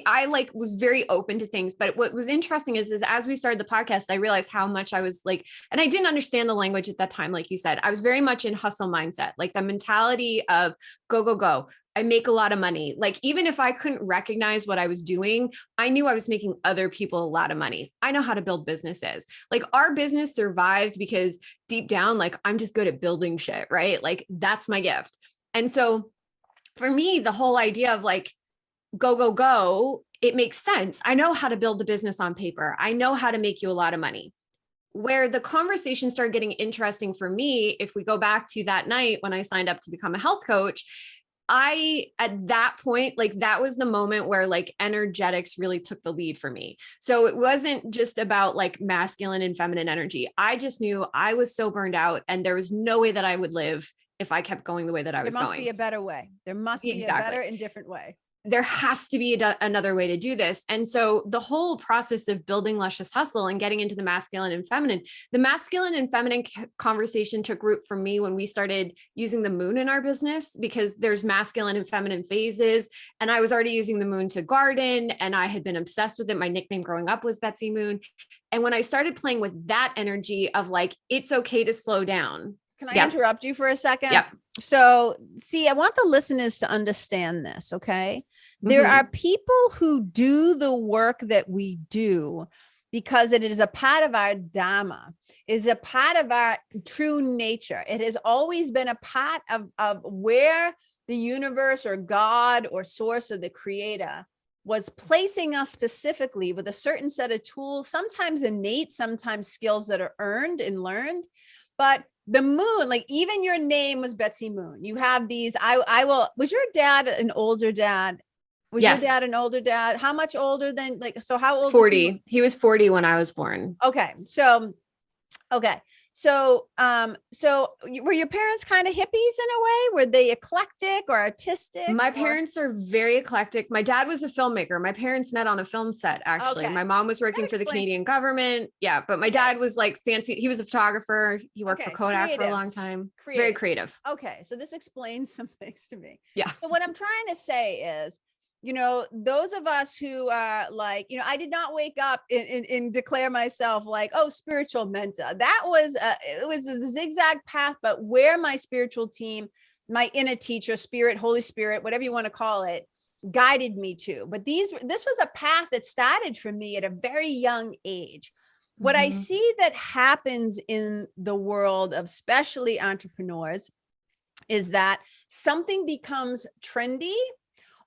I like was very open to things, but what was interesting is as we started the podcast, I realized how much I was like, and I didn't understand the language at that time. Like you said, I was very much in hustle mindset, like the mentality of go, go, go. I make a lot of money. Like, even if I couldn't recognize what I was doing, I knew I was making other people a lot of money. I know how to build businesses. Like, our business survived because deep down, like, I'm just good at building shit, right? Like, that's my gift. And so for me, the whole idea of like, go, go, go, it makes sense. I know how to build a business on paper. I know how to make you a lot of money. Where the conversation started getting interesting for me, if we go back to that night when I signed up to become a health coach, at that point, like that was the moment where like energetics really took the lead for me. So it wasn't just about like masculine and feminine energy. I just knew I was so burned out and there was no way that I would live if I kept going the way that I was going. There must be a better way. There must be a better and different way. There has to be another way to do this. And so the whole process of building Luscious Hustle and getting into the masculine and feminine conversation took root for me when we started using the moon in our business, because there's masculine and feminine phases. And I was already using the moon to garden and I had been obsessed with it. My nickname growing up was Betsy Moon. And when I started playing with that energy of like, it's okay to slow down. Can I interrupt you for a second? Yeah. So, see, I want the listeners to understand this, okay? There are people who do the work that we do because it is a part of our dharma, is a part of our true nature. It has always been a part of where the universe or God or source or the creator was placing us specifically with a certain set of tools, sometimes innate, sometimes skills that are earned and learned. But the moon, like even your name was Betsy Moon. You have these, was your dad an older dad? Was your dad an older dad? How much older than so how old 40. was he was 40 when I was born. Okay. So were your parents kind of hippies in a way? Were they eclectic or artistic? My parents are very eclectic. My dad was a filmmaker. My parents met on a film set, actually. Okay. My mom was working for the Canadian government. Yeah, but my dad was like fancy. He was a photographer. He worked for Kodak for a long time. Very creative. Okay. So this explains some things to me. Yeah. So what I'm trying to say is, those of us who are like, I did not wake up and declare myself like, oh, spiritual mentor. That was, it was a zigzag path, but where my spiritual team, my inner teacher, spirit, Holy Spirit, whatever you want to call it, guided me to. But this was a path that started for me at a very young age. What I see that happens in the world of especially entrepreneurs is that something becomes trendy,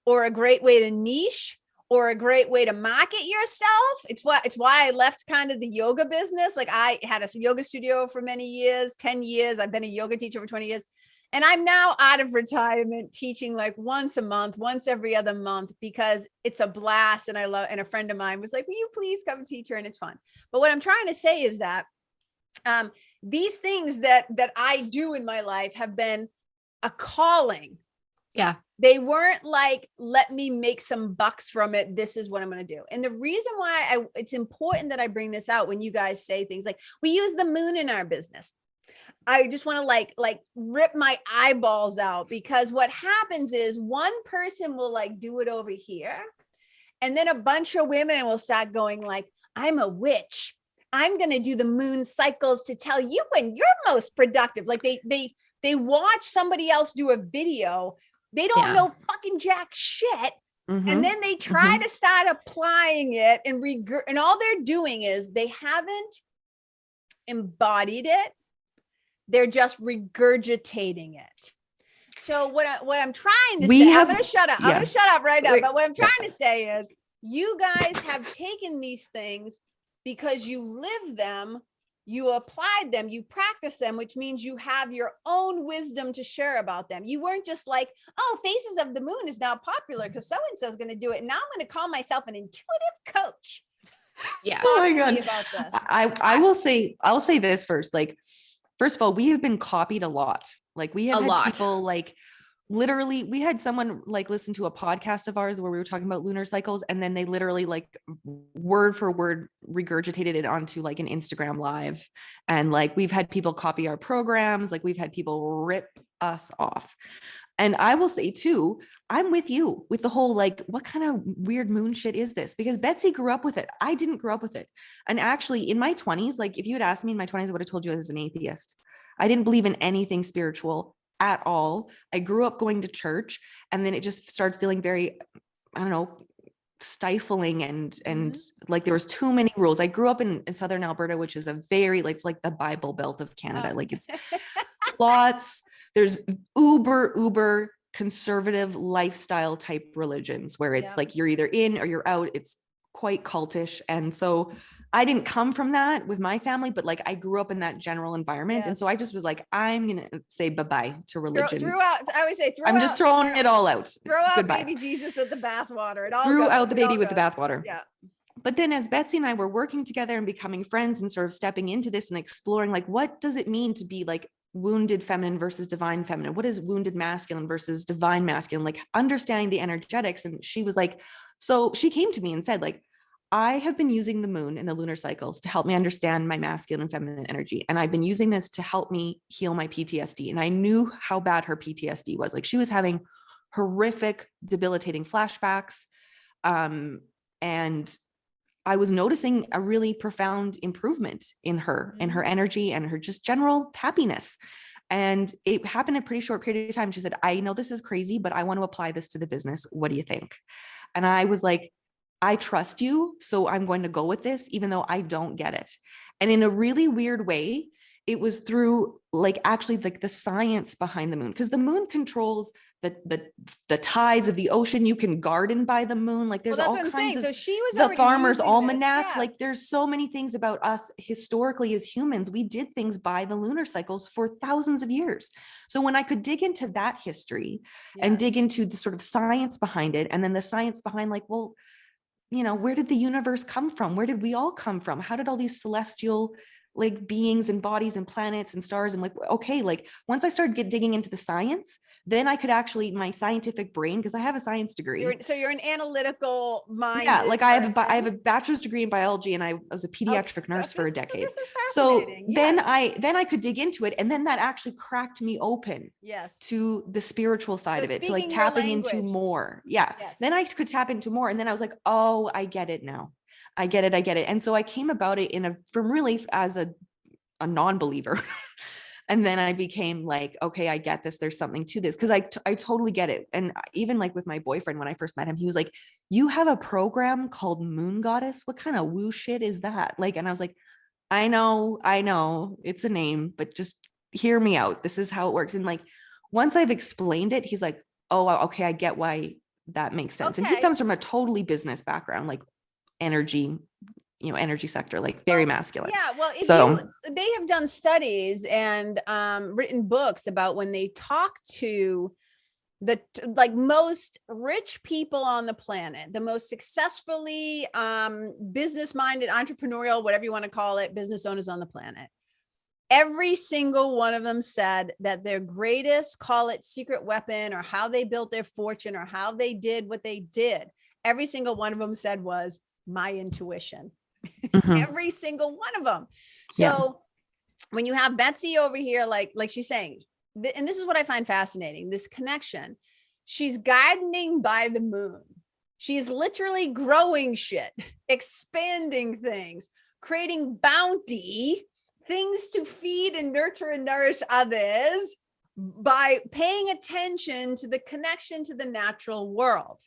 or a great way to niche, or a great way to market yourself. It's why I left kind of the yoga business. Like I had a yoga studio for many years, 10 years. I've been a yoga teacher for 20 years. And I'm now out of retirement teaching like once a month, once every other month, because it's a blast. And and a friend of mine was like, will you please come teach her? And it's fun. But what I'm trying to say is that these things that I do in my life have been a calling. Yeah. They weren't like, let me make some bucks from it. This is what I'm going to do. And the reason why it's important that I bring this out when you guys say things like, we use the moon in our business. I just want to like rip my eyeballs out, because what happens is one person will like do it over here. And then a bunch of women will start going like, I'm a witch. I'm going to do the moon cycles to tell you when you're most productive. Like they watch somebody else do a video. They don't know fucking jack shit. And then they try to start applying it and all they're doing is they haven't embodied it. They're just regurgitating it. So what I'm trying to say, I'm going to shut up. I'm going to shut up right now. But what I'm trying to say is you guys have taken these things because you live them, you applied them, you practice them, which means you have your own wisdom to share about them. You weren't just like, oh, Faces of the Moon is now popular because so-and-so is going to do it. Now I'm going to call myself an intuitive coach. Yeah. Talk to me about this. I'll say this first. Like, first of all, we have been copied a lot. Like we have had people like literally, we had someone like listen to a podcast of ours where we were talking about lunar cycles, and then they literally like word for word regurgitated it onto like an Instagram live. And like we've had people copy our programs, like we've had people rip us off. And I will say too, I'm with you with the whole, like, what kind of weird moon shit is this? Because Betsy grew up with it. I didn't grow up with it. And actually in my 20s, like if you had asked me in my 20s, I would have told you I was an atheist. I didn't believe in anything spiritual at all. I grew up going to church, and then it just started feeling very, I don't know, stifling and like there was too many rules. I grew up in Southern Alberta, which is a very, like, it's like the Bible Belt of Canada. Oh. Like it's lots, there's uber conservative lifestyle type religions where it's like you're either in or you're out. It's quite cultish. And so I didn't come from that with my family, but like I grew up in that general environment. And so I just was like, I'm going to say bye-bye to religion. I always say, I'm just throwing it all out. Throw out Goodbye. baby Jesus with the bathwater. It all Threw goes. out the baby with the bathwater. Yeah. But then as Betsy and I were working together and becoming friends and sort of stepping into this and exploring, like, what does it mean to be like wounded feminine versus divine feminine? What is wounded masculine versus divine masculine? Like understanding the energetics. And she was like, so she came to me and said, like, I have been using the moon and the lunar cycles to help me understand my masculine and feminine energy. And I've been using this to help me heal my PTSD. And I knew how bad her PTSD was. Like she was having horrific, debilitating flashbacks. And I was noticing a really profound improvement in her and her energy and her just general happiness. And it happened in a pretty short period of time. She said, I know this is crazy, but I want to apply this to the business. What do you think? And I was like, I trust you. So I'm going to go with this, even though I don't get it. And in a really weird way, it was through like actually like the science behind the moon, because the moon controls the tides of the ocean. You can garden by the moon. Like there's all kinds of, so she was the Farmer's Almanac. Yes. Like there's so many things about us historically as humans. We did things by the lunar cycles for thousands of years. So when I could dig into that history and dig into the sort of science behind it, and then the science behind like, well, you know, where did the universe come from? Where did we all come from? How did all these celestial like beings and bodies and planets and stars, and like, okay, like once I started digging into the science, then I could actually, my scientific brain, because I have a science degree. So you're an analytical mind. Yeah, like I have a bachelor's degree in biology, and I was a pediatric nurse for a decade. So then I could dig into it, and then that actually cracked me open to the spiritual side of it, to like tapping into more. Then I could tap into more, and then I was like, oh, I get it now. I get it. And so I came about it from really as a non-believer. And then I became like, okay, I get this. There's something to this. Cause I totally get it. And even like with my boyfriend, when I first met him, he was like, you have a program called Moon Goddess. What kind of woo shit is that? Like, and I was like, I know it's a name, but just hear me out. This is how it works. And like, once I've explained it, he's like, oh, okay, I get why that makes sense. And he comes from a totally business background, like energy sector, like very masculine. Yeah. Well, they have done studies and written books about when they talk to the like most rich people on the planet, the most successfully business-minded, entrepreneurial, whatever you want to call it, business owners on the planet. Every single one of them said that their greatest, call it secret weapon, or how they built their fortune, or how they did what they did. Every single one of them said was my intuition. Every single one of them. So when you have Betsy over here, like she's saying, and this is what I find fascinating, this connection, she's gardening by the moon. She's literally growing shit, expanding things, creating bounty, things to feed and nurture and nourish others by paying attention to the connection to the natural world.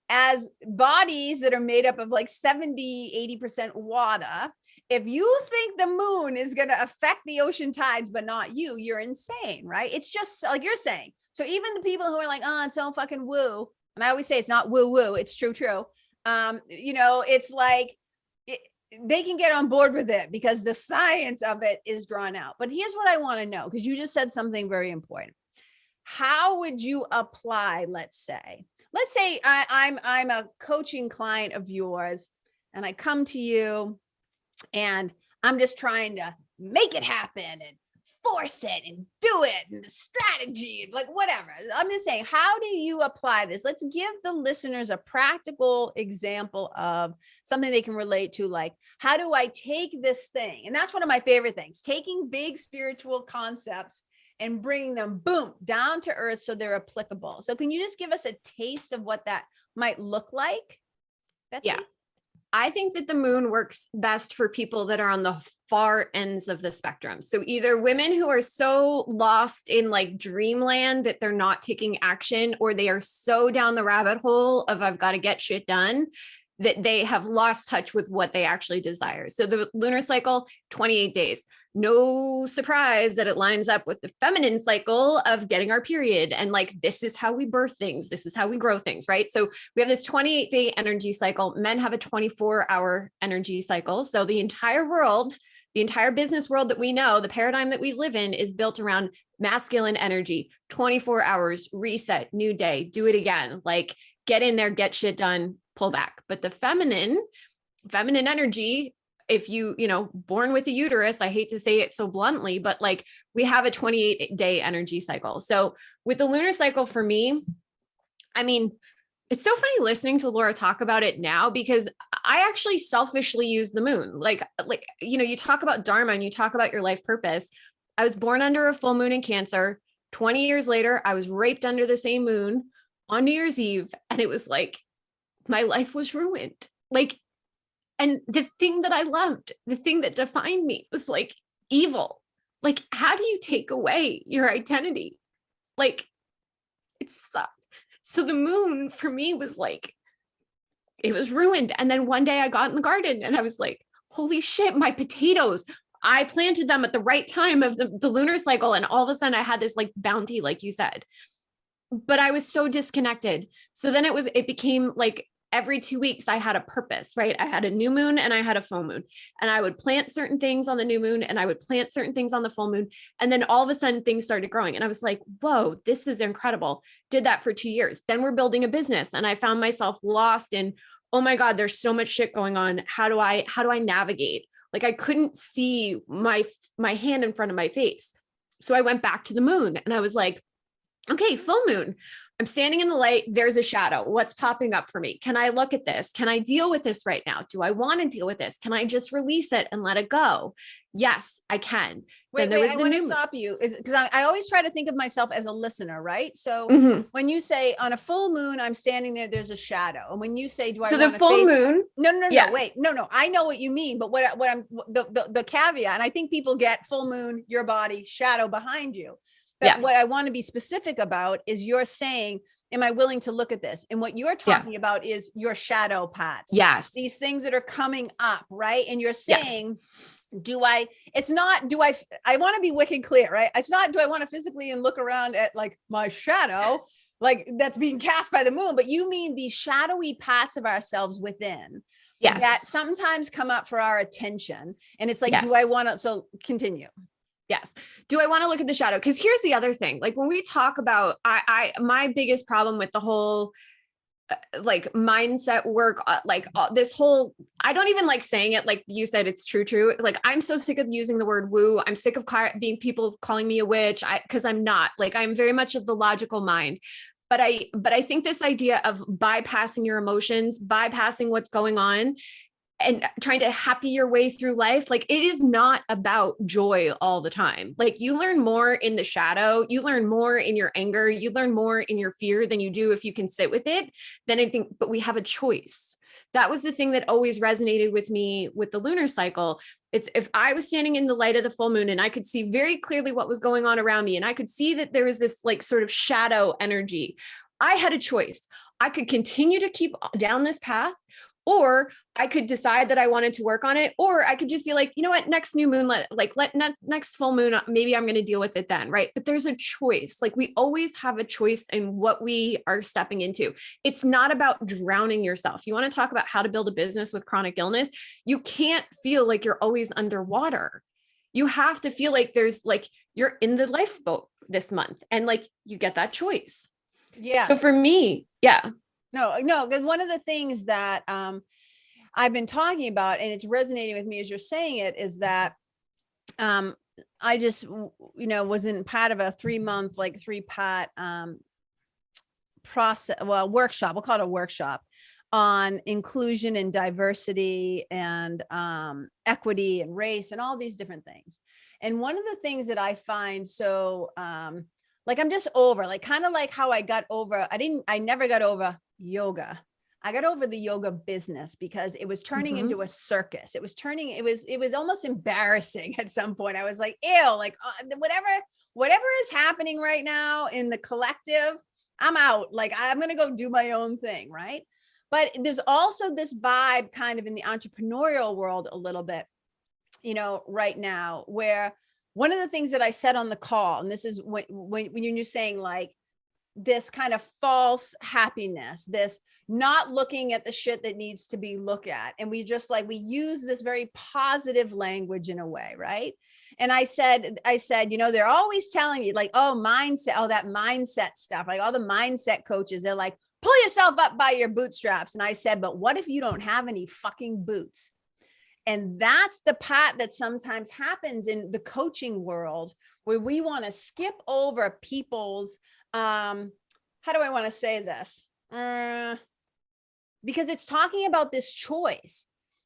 As bodies that are made up of like 70-80% water, if you think the moon is going to affect the ocean tides but not you, you're insane, right? It's just like you're saying. So even the people who are like, oh, it's so fucking woo, and I always say it's not woo woo, it's true. It's like they can get on board with it because the science of it is drawn out. But here's what I want to know, because you just said something very important. How would you apply, let's say I'm a coaching client of yours, and I come to you and I'm just trying to make it happen and force it and do it and the strategy and like whatever. I'm just saying, how do you apply this? Let's give the listeners a practical example of something they can relate to. Like, how do I take this thing? And that's one of my favorite things, taking big spiritual concepts and bringing them, boom, down to earth so they're applicable. So can you just give us a taste of what that might look like, Betsy? Yeah. I think that the moon works best for people that are on the far ends of the spectrum. So either women who are so lost in like dreamland that they're not taking action, or they are so down the rabbit hole of I've got to get shit done that they have lost touch with what they actually desire. So the lunar cycle, 28 days. No surprise that it lines up with the feminine cycle of getting our period. And like, this is how we birth things. This is how we grow things, right? So we have this 28-day energy cycle. Men have a 24-hour energy cycle. So the entire world, the entire business world that we know, the paradigm that we live in is built around masculine energy, 24 hours, reset, new day, do it again. Like get in there, get shit done, pull back. But the feminine energy, if you born with a uterus, I hate to say it so bluntly, but like we have a 28-day energy cycle. So with the lunar cycle for me, I mean, it's so funny listening to Laura talk about it now, because I actually selfishly use the moon. Like, you talk about Dharma and you talk about your life purpose. I was born under a full moon in Cancer. 20 years later, I was raped under the same moon on New Year's Eve. And it was like, my life was ruined. Like, and the thing that I loved, the thing that defined me was like evil. Like, how do you take away your identity? Like, it sucked. So the moon for me was like, it was ruined. And then one day I got in the garden and I was like, holy shit, my potatoes, I planted them at the right time of the lunar cycle. And all of a sudden I had this like bounty, like you said, but I was so disconnected. So then it became like, every 2 weeks I had a purpose, right? I had a new moon and I had a full moon, and I would plant certain things on the new moon and I would plant certain things on the full moon. And then all of a sudden things started growing and I was like, whoa, this is incredible. Did that for 2 years. Then we're building a business and I found myself lost in, oh my God, there's so much shit going on. How do I navigate? Like I couldn't see my hand in front of my face. So I went back to the moon and I was like, okay, full moon. I'm standing in the light. There's a shadow. What's popping up for me? Can I look at this? Can I deal with this right now? Do I want to deal with this? Can I just release it and let it go? Yes, I can. Wait, I want to stop you because I always try to think of myself as a listener, right? So when you say on a full moon, I'm standing there, there's a shadow. And when you say, the full moon? No, yes. Wait, no. I know what you mean, but what I'm the caveat, and I think people get full moon, your body, shadow behind you. But what I want to be specific about is you're saying, am I willing to look at this? And what you're talking about is your shadow paths. Yes. These things that are coming up, right? And you're saying, I want to be wicked clear, right? It's not, do I want to physically and look around at like my shadow, like that's being cast by the moon, but you mean these shadowy parts of ourselves within that sometimes come up for our attention. And it's like, do I want to, so continue. Yes. Do I want to look at the shadow? Because here's the other thing. Like when we talk about, my biggest problem with the whole like mindset work, this whole, I don't even like saying it. Like you said, it's true. Like, I'm so sick of using the word woo. I'm sick of people calling me a witch. Cause I'm not. Like, I'm very much of the logical mind. But I think this idea of bypassing your emotions, bypassing what's going on, and trying to happy your way through life. Like it is not about joy all the time. Like you learn more in the shadow, you learn more in your anger, you learn more in your fear than you do if you can sit with it. Then I think, but we have a choice. That was the thing that always resonated with me with the lunar cycle. It's if I was standing in the light of the full moon and I could see very clearly what was going on around me, and I could see that there was this like sort of shadow energy, I had a choice. I could continue to keep down this path, or I could decide that I wanted to work on it, or I could just be like, you know what, next new moon, next full moon, maybe I'm going to deal with it then. Right. But there's a choice. Like we always have a choice in what we are stepping into. It's not about drowning yourself. You want to talk about how to build a business with chronic illness. You can't feel like you're always underwater. You have to feel like there's like, you're in the lifeboat this month and like, you get that choice. Yeah. So for me, No, because one of the things that I've been talking about, and it's resonating with me as you're saying it, is that I just, was in part of a 3-month, 3-part workshop. We'll call it a workshop on inclusion and diversity and equity and race and all these different things. And one of the things that I find so, like, I'm just over, like, kind of like how I got over, I never got over yoga. I got over the yoga business because it was turning into a circus. It was almost embarrassing at some point. I was like, ew, like whatever is happening right now in the collective, I'm out. Like, I'm going to go do my own thing. Right. But there's also this vibe kind of in the entrepreneurial world a little bit, you know, right now, where one of the things that I said on the call, and this is when you're saying like this kind of false happiness, this not looking at the shit that needs to be looked at. And we just like, we use this very positive language in a way. Right. And I said, you know, they're always telling you like, oh, mindset, oh, that mindset stuff, like all the mindset coaches, they're like, pull yourself up by your bootstraps. And I said, but what if you don't have any fucking boots? And that's the part that sometimes happens in the coaching world, where we want to skip over people's, how do I want to say this? Because it's talking about this choice,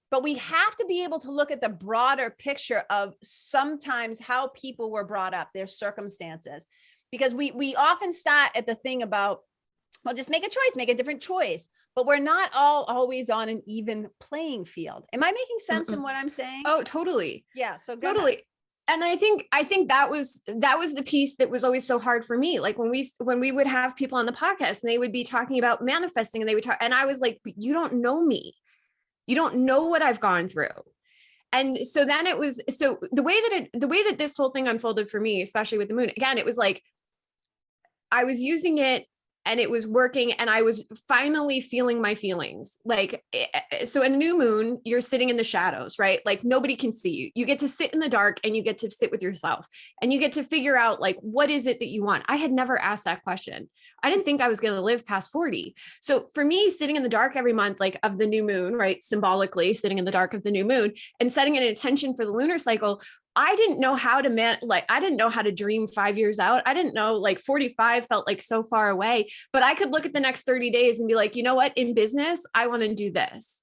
but we have to be able to look at the broader picture of sometimes how people were brought up, their circumstances, because we often start at the thing about, well, just make a choice, make a different choice. But we're not all always on an even playing field. Am I making sense in what I'm saying? Oh, totally. Yeah. So totally. ahead. And I think that was the piece that was always so hard for me. Like when we would have people on the podcast and they would be talking about manifesting and they would talk, and I was like, but you don't know me. You don't know what I've gone through. And so then it was, so the way that this whole thing unfolded for me, especially with the moon, again, it was like, I was using it and it was working and I was finally feeling my feelings. Like, so a new moon, you're sitting in the shadows, right? Like nobody can see you. You get to sit in the dark and you get to sit with yourself and you get to figure out like, what is it that you want? I had never asked that question. I didn't think I was going to live past 40. So for me, sitting in the dark every month, like of the new moon, right? Symbolically sitting in the dark of the new moon and setting an intention for the lunar cycle, I didn't know how to I didn't know how to dream 5 years out. I didn't know, like 45 felt like so far away, but I could look at the next 30 days and be like, you know what, in business, I want to do this.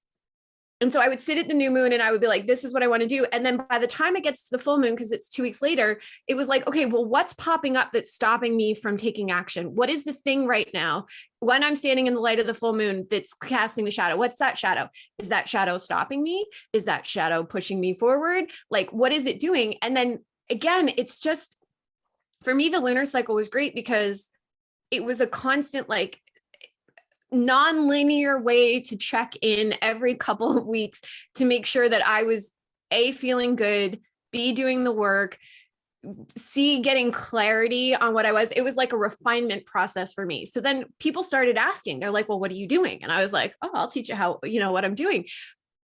And so I would sit at the new moon and I would be like, this is what I want to do. And then by the time it gets to the full moon, because it's 2 weeks later, it was like, okay, well, what's popping up that's stopping me from taking action? What is the thing right now when I'm standing in the light of the full moon that's casting the shadow? What's that shadow? Is that shadow stopping me? Is that shadow pushing me forward? Like, what is it doing? And then again, it's just, for me, the lunar cycle was great because it was a constant, like, non-linear way to check in every couple of weeks to make sure that I was A, feeling good, B, doing the work, C, getting clarity on what I was. It was like a refinement process for me. So then people started asking, they're like, well, what are you doing? And I was like, oh, I'll teach you how, what I'm doing.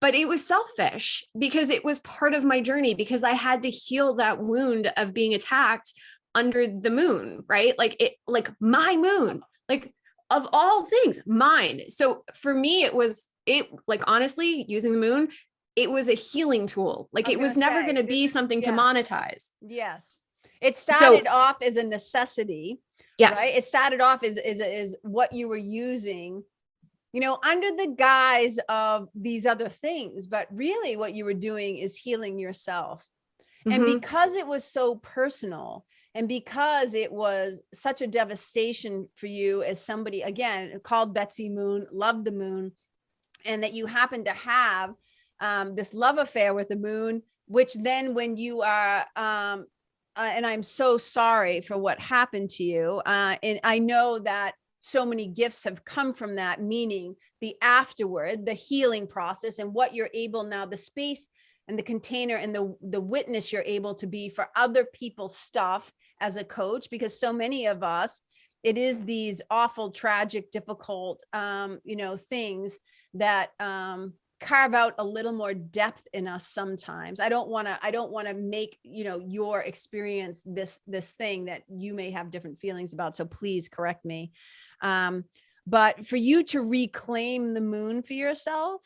But it was selfish because it was part of my journey, because I had to heal that wound of being attacked under the moon, right? Like my moon, like, of all things, mine. So for me, it like, honestly, using the moon, it was a healing tool. Like it was never going to be something to monetize. Yes. It started off as a necessity. Yes. Right. It started off as what you were using, under the guise of these other things. But really what you were doing is healing yourself. Mm-hmm. And because it was so personal, and because it was such a devastation for you as somebody, again, called Betsy Moon, loved the moon, and that you happen to have this love affair with the moon, which then when you are, and I'm so sorry for what happened to you. And I know that so many gifts have come from that, meaning the afterward, the healing process, and what you're able now, the space and the container and the witness you're able to be for other people's stuff as a coach, because so many of us, it is these awful, tragic, difficult, things that carve out a little more depth in us sometimes. I don't want to make, your experience this thing that you may have different feelings about. So please correct me. But for you to reclaim the moon for yourself,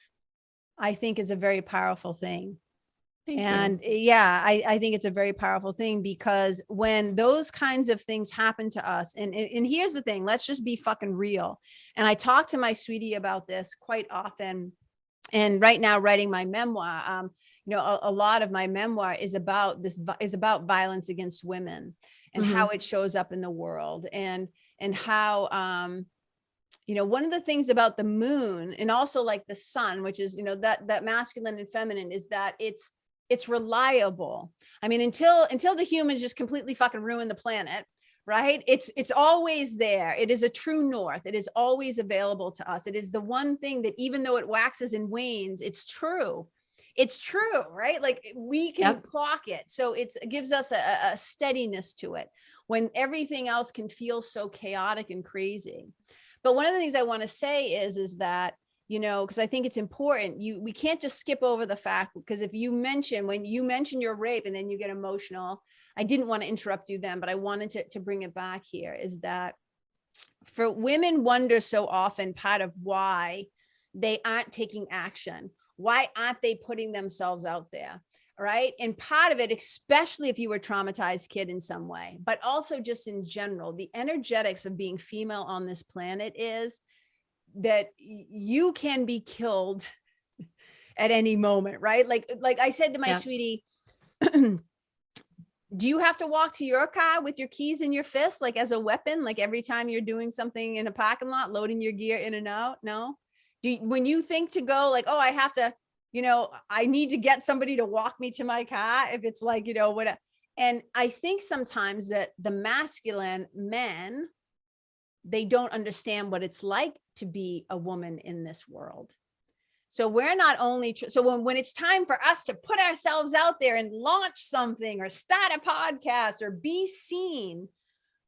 I think is a very powerful thing. And yeah, I think it's a very powerful thing, because when those kinds of things happen to us, and here's the thing, let's just be fucking real. And I talk to my sweetie about this quite often. And right now writing my memoir, a lot of my memoir is about violence against women and how it shows up in the world, and how, one of the things about the moon, and also like the sun, which is, that masculine and feminine, is that it's reliable. I mean, until the humans just completely fucking ruin the planet, right? It's always there. It is a true north. It is always available to us. It is the one thing that, even though it waxes and wanes, it's true. It's true, right? Like, we can clock it. So it gives us a steadiness to it when everything else can feel so chaotic and crazy. But one of the things I want to say is that, because I think it's important, we can't just skip over the fact, because when you mention your rape and then you get emotional, I didn't want to interrupt you then, but I wanted to bring it back here, is that for women wonder so often part of why they aren't taking action. Why aren't they putting themselves out there? Right. And part of it, especially if you were a traumatized kid in some way, but also just in general, the energetics of being female on this planet is that you can be killed at any moment. Right. Like I said to my sweetie, do you have to walk to your car with your keys in your fist, like as a weapon, like every time you're doing something in a parking lot, loading your gear in and out? No. When you think to go like, oh, I have to, I need to get somebody to walk me to my car, if it's like, what? And I think sometimes that the masculine men, they don't understand what it's like to be a woman in this world. So we're not only, so when it's time for us to put ourselves out there and launch something or start a podcast or be seen,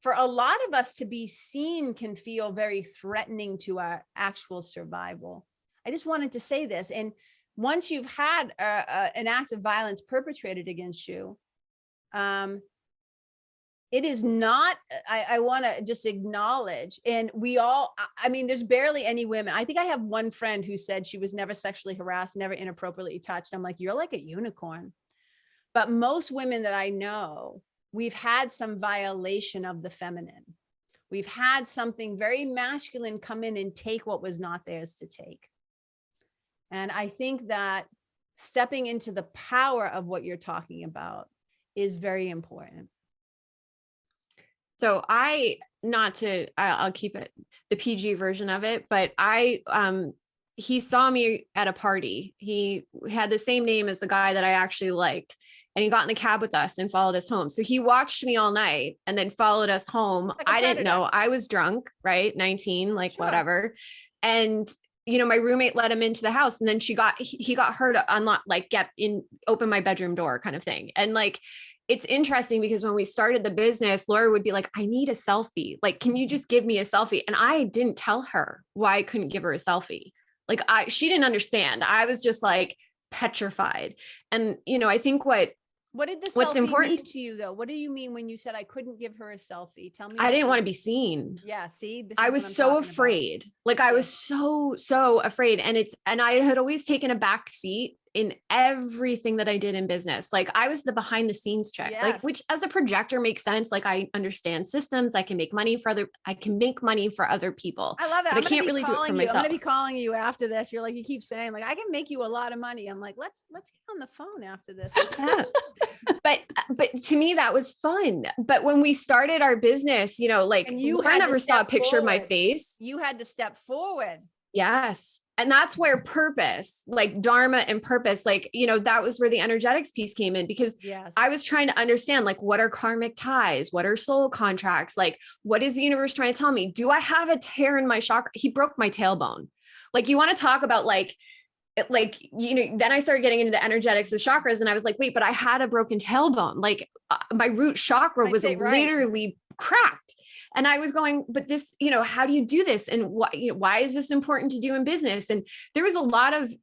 for a lot of us to be seen can feel very threatening to our actual survival. I just wanted to say this. And once you've had an act of violence perpetrated against you, it is not, I want to just acknowledge, and there's barely any women. I think I have one friend who said she was never sexually harassed, never inappropriately touched. I'm like, you're like a unicorn. But most women that I know, we've had some violation of the feminine. We've had something very masculine come in and take what was not theirs to take. And I think that stepping into the power of what you're talking about is very important. So I'll keep it the PG version of it, but he saw me at a party. He had the same name as the guy that I actually liked. And he got in the cab with us and followed us home. So he watched me all night and then followed us home. Like I didn't know. I was drunk, right? 19, like sure. Whatever. And, my roommate let him into the house, and then he got her to unlock, like open my bedroom door kind of thing. And like, it's interesting because when we started the business, Laura would be like, I need a selfie. Like, can you just give me a selfie? And I didn't tell her why I couldn't give her a selfie. Like she didn't understand. I was just like petrified. And, I think what did the selfie mean to you though? What do you mean when you said I couldn't give her a selfie? Tell me. I didn't want to be seen. Yeah. See, I was so afraid. Like I was so afraid. And I had always taken a back seat in everything that I did in business. Like I was the behind the scenes chick, like, which as a projector makes sense. Like I understand systems. I can make money for other people. I love that. But I can't really do it for myself. I'm going to be calling you after this. You're like, you keep saying like, I can make you a lot of money. I'm like, let's get on the phone after this. But to me, that was fun. But when we started our business, like I never saw a picture of my face. You had to step forward. Yes. And that's where purpose, like dharma and purpose, like, that was where the energetics piece came in, because I was trying to understand, like, what are karmic ties? What are soul contracts? Like, what is the universe trying to tell me? Do I have a tear in my chakra? He broke my tailbone. Like, you want to talk about then I started getting into the energetics of chakras, and I was like, wait, but I had a broken tailbone. Like my root chakra was literally cracked. And I was going, but this, how do you do this? And why is this important to do in business? And there was a lot of,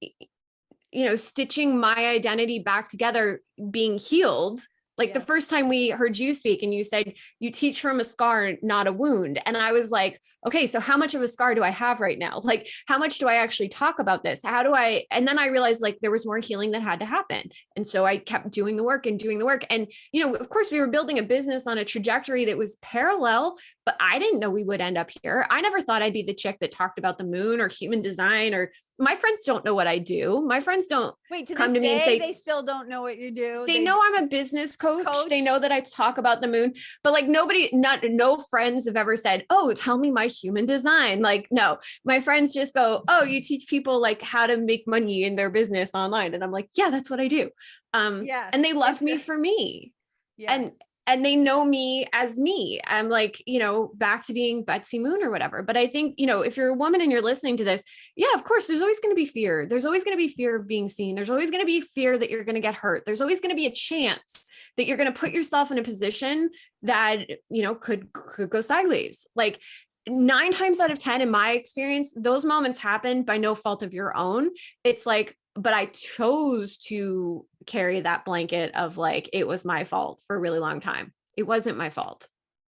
stitching my identity back together, being healed. Like the first time we heard you speak and you said, you teach from a scar, not a wound. And I was like, okay, so how much of a scar do I have right now? Like, how much do I actually talk about this? And then I realized like there was more healing that had to happen. And so I kept doing the work. And, of course we were building a business on a trajectory that was parallel, but I didn't know we would end up here. I never thought I'd be the chick that talked about the moon or human design, or my friends don't know what I do. My friends don't come to me and say they still don't know what you do. They know I'm a business coach. They know that I talk about the moon, but like no friends have ever said, oh, tell me my human design. Like, no, my friends just go, oh, you teach people like how to make money in their business online. And I'm like, yeah, that's what I do. Yes, and they love me for me. Yes. And they know me as me. I'm like, back to being Betsy Moon or whatever. But I think, if you're a woman and you're listening to this, yeah, of course, there's always going to be fear. There's always going to be fear of being seen. There's always going to be fear that you're going to get hurt. There's always going to be a chance that you're going to put yourself in a position that, could go sideways. Like 9 times out of 10, in my experience, those moments happen by no fault of your own. It's like, but I chose to carry that blanket of like, it was my fault for a really long time. It wasn't my fault.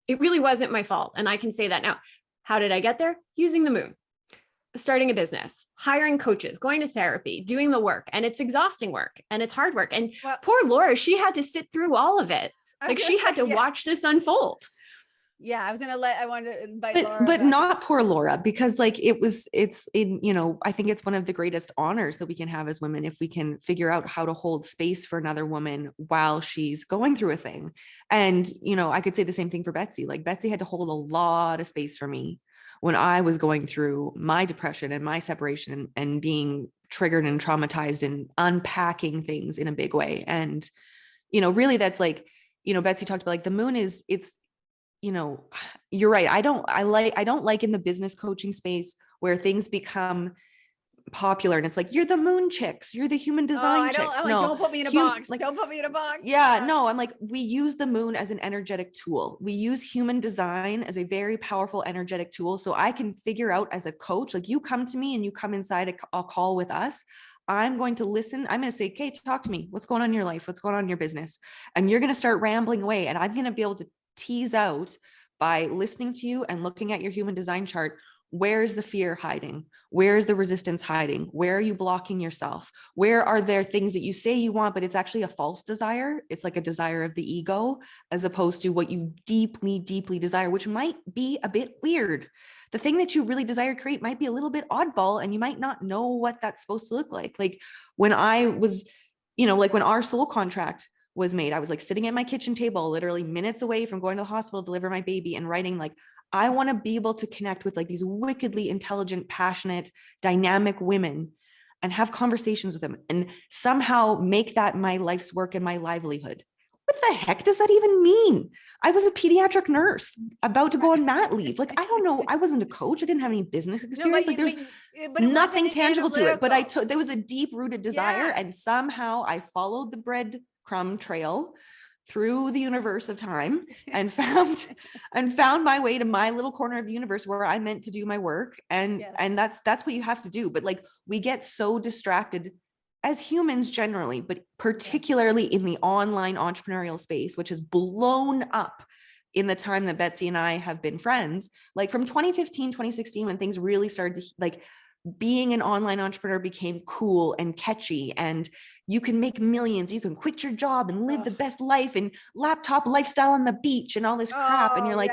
It really wasn't my fault. And I can say that now. How did I get there? Using the moon, starting a business, hiring coaches, going to therapy, doing the work. And it's exhausting work and it's hard work. And poor Laura, she had to sit through all of it. Like she had to watch this unfold. Yeah, I wanted to invite Laura. But not poor Laura, because like it's in, I think it's one of the greatest honors that we can have as women if we can figure out how to hold space for another woman while she's going through a thing. And, I could say the same thing for Betsy. Like Betsy had to hold a lot of space for me when I was going through my depression and my separation and being triggered and traumatized and unpacking things in a big way. And, really that's like, Betsy talked about like the moon it's, you're right. I don't like in the business coaching space where things become popular and it's like, you're the moon chicks, you're the human design chicks. I'm like, don't put me in a box. Like, don't put me in a box. Yeah, no, I'm like, we use the moon as an energetic tool. We use human design as a very powerful energetic tool. So I can figure out as a coach, like you come to me and you come inside a call with us. I'm going to listen. I'm going to say, okay, talk to me. What's going on in your life? What's going on in your business? And you're going to start rambling away. And I'm going to be able to tease out by listening to you and looking at your human design chart. Where's the fear hiding? Where's the resistance hiding? Where are you blocking yourself? Where are there things that you say you want, but it's actually a false desire? It's like a desire of the ego, as opposed to what you deeply, deeply desire, which might be a bit weird. The thing that you really desire to create might be a little bit oddball, and you might not know what that's supposed to look like. Like when I was, like when our soul contract was made, I was like sitting at my kitchen table, literally minutes away from going to the hospital to deliver my baby, and writing like, I want to be able to connect with like these wickedly intelligent, passionate, dynamic women and have conversations with them and somehow make that my life's work and my livelihood. What the heck does that even mean? I was a pediatric nurse about to go on mat leave. Like, I don't know. I wasn't a coach. I didn't have any business experience. But nothing tangible to it, but there was a deep rooted desire. Yes. And somehow I followed the breadcrumb trail through the universe of time and found my way to my little corner of the universe where I meant to do my work. And that's what you have to do. But like, we get so distracted as humans generally, but particularly in the online entrepreneurial space, which has blown up in the time that Betsy and I have been friends, like from 2015, 2016, when things really started to like being an online entrepreneur became cool and catchy, and you can make millions, you can quit your job and live the best life and laptop lifestyle on the beach and all this crap. And you're like,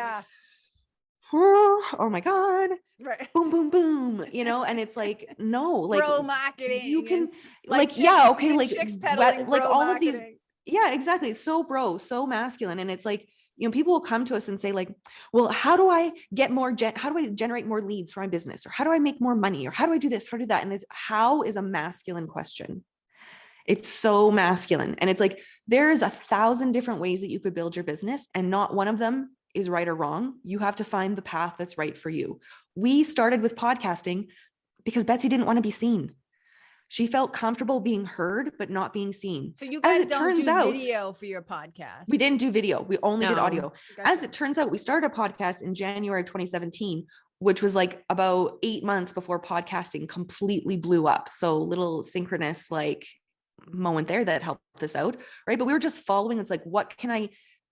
oh my God, right. Boom, boom, boom, and it's like, no, like bro marketing. You can like chicks, yeah, okay, like all marketing. of these, yeah, exactly. It's so bro, so masculine. And it's like, people will come to us and say like, well, how do I get more, how do I generate more leads for my business? Or how do I make more money? Or how do I do this? How do I do that? And it's, how is a masculine question. It's so masculine. And it's like, there's 1,000 different ways that you could build your business, and not one of them is right or wrong. You have to find the path that's right for you. We started with podcasting because Betsy didn't want to be seen. She felt comfortable being heard, but not being seen. So you guys don't do video for your podcast? We didn't do video. We only did audio. As it turns out, we started a podcast in January 2017, which was like about 8 months before podcasting completely blew up. So little synchronous like moment there that helped us out, right? But we were just following. It's like,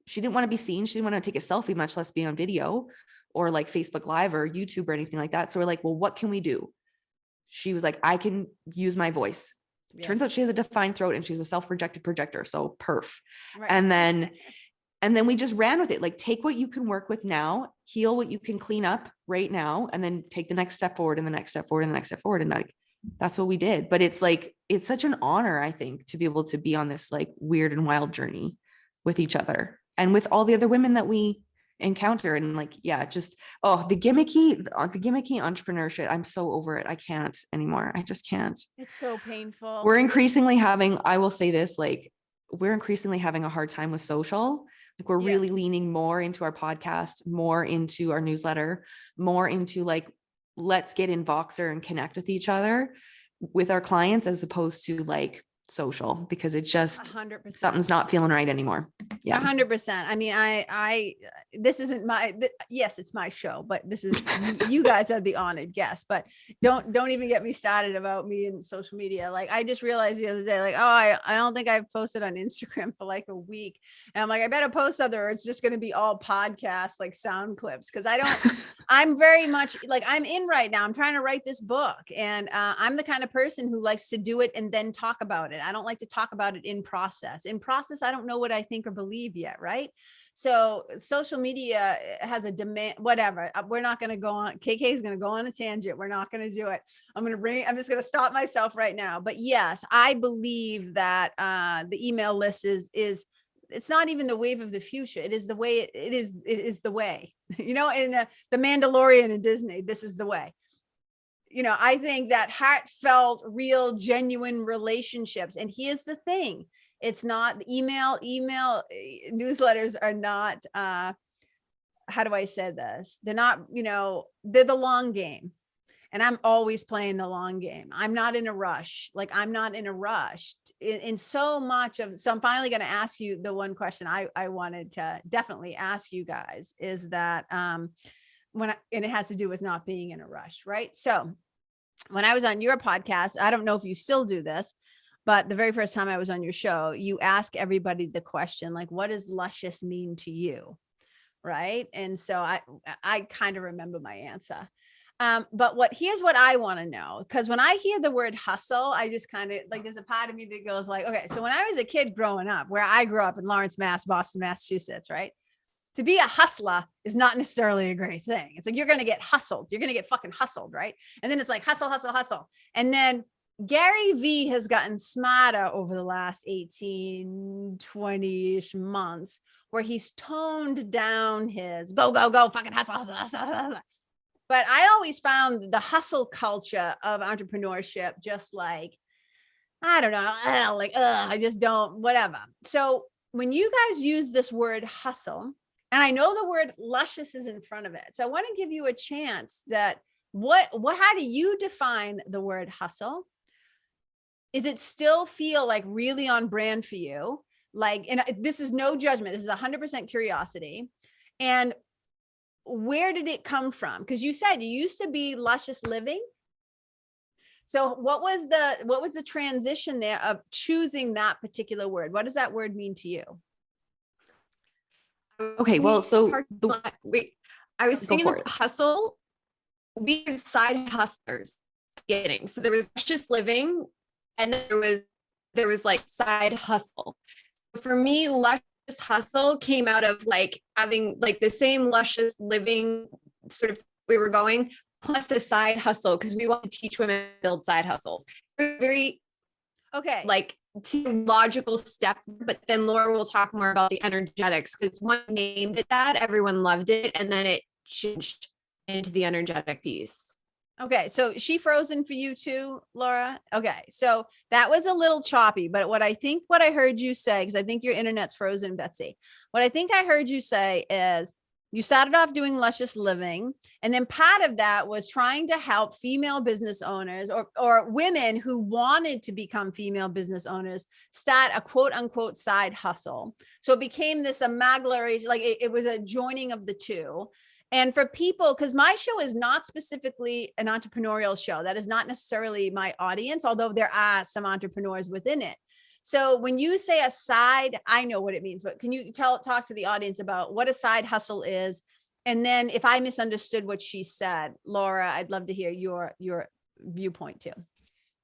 she didn't want to be seen. She didn't want to take a selfie, much less be on video or like Facebook Live or YouTube or anything like that. So we're like, well, what can we do? She was like, I can use my voice. Yeah. Turns out she has a defined throat and she's a self-projected projector. So perf. Right. And And then we just ran with it. Like, take what you can work with now, heal what you can clean up right now, and then take the next step forward and the next step forward and the next step forward. And like, that's what we did. But it's like, it's such an honor, I think, to be able to be on this like weird and wild journey with each other and with all the other women that we encounter. And like, yeah, just, the gimmicky entrepreneurship. I'm so over it. I can't anymore. I just can't. It's so painful. We're increasingly having, I will say this, like, we're increasingly having a hard time with social. Like, we're really leaning more into our podcast, more into our newsletter, more into like, let's get in Voxer and connect with each other with our clients, as opposed to like social, because it just 100%. something's not feeling right anymore. Yeah. 100%. I mean, this isn't yes, it's my show, but this is, you guys are the honored guests, but don't even get me started about me and social media. Like, I just realized the other day, like, I don't think I've posted on Instagram for like a week. And I'm like, I better post something, or it's just going to be all podcasts, like sound clips. Cause I'm very much like, I'm in right now. I'm trying to write this book, and I'm the kind of person who likes to do it and then talk about it. I don't like to talk about it in process. I don't know what I think or believe yet. Right. So social media has a demand, whatever. We're not going to go on. KK is going to go on a tangent. We're not going to do it. I'm just going to stop myself right now. But yes, I believe that the email list is it's not even the wave of the future. It is the way it is the way, in the Mandalorian in Disney, this is the way. I think that heartfelt, real, genuine relationships. And here's the thing. It's not email newsletters are not, how do I say this? They're not, they're the long game. And I'm always playing the long game. I'm not in a rush. Like, I'm not in a rush in so much of, so I'm finally going to ask you the one question I wanted to definitely ask you guys is that, and it has to do with not being in a rush, right? So when I was on your podcast, I don't know if you still do this, but the very first time I was on your show, you ask everybody the question, like, what does luscious mean to you? Right. And so I kind of remember my answer. But here's what I want to know, because when I hear the word hustle, I just kind of like, there's a part of me that goes like, okay, so when I was a kid growing up, where I grew up in Lawrence, Boston, Massachusetts, right? To be a hustler is not necessarily a great thing. It's like, you're going to get hustled. You're going to get fucking hustled. Right. And then it's like hustle, hustle, hustle. And then Gary V has gotten smarter over the last 18, 20-ish months, where he's toned down his go, fucking hustle, hustle, hustle, hustle. But I always found the hustle culture of entrepreneurship just like, I don't know, I just don't, whatever. So when you guys use this word hustle, and I know the word luscious is in front of it, so I want to give you a chance that how do you define the word hustle? Is it still feel like really on brand for you? Like, and this is no judgment. This is 100% curiosity. And where did it come from? Because you said you used to be Luscious Living. So what was the transition there of choosing that particular word? What does that word mean to you? Okay, well, so I was thinking of hustle. We were side hustlers getting. So there was Luscious Living, and then there was like side hustle. For me, Luscious Hustle came out of like having like the same Luscious Living sort of we were going, plus a side hustle, because we want to teach women to build side hustles. Very okay, like two logical step, but then Laura will talk more about the energetics, because one named it that, everyone loved it, and then it changed into the energetic piece. Okay, so she frozen for you too, Laura? Okay, so that was a little choppy, but what I heard you say, because I think your internet's frozen, Betsy. What I think I heard you say is you started off doing Luscious Living, and then part of that was trying to help female business owners or women who wanted to become female business owners start a quote unquote side hustle. So it became this amalgamation, like it was a joining of the two. And for people, because my show is not specifically an entrepreneurial show, that is not necessarily my audience, although there are some entrepreneurs within it. So when you say a side, I know what it means, but can you talk to the audience about what a side hustle is? And then if I misunderstood what she said, Laura, I'd love to hear your viewpoint too.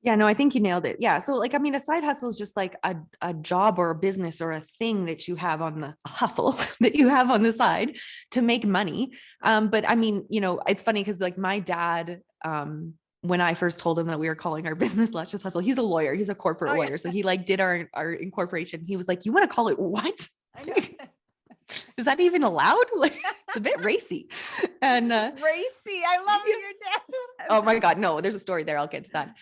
Yeah, no, I think you nailed it. Yeah. So like, I mean, a side hustle is just like a job or a business or a thing that you have on the hustle that you have on the side to make money. But I mean, you know, it's funny because like my dad, when I first told him that we were calling our business Luscious Hustle, he's a lawyer, he's a corporate lawyer. So he like did our incorporation. He was like, you want to call it what? I know. Is that even allowed? Like, it's a bit racy. And racy. I love your dad. Oh my God. No, there's a story there. I'll get to that.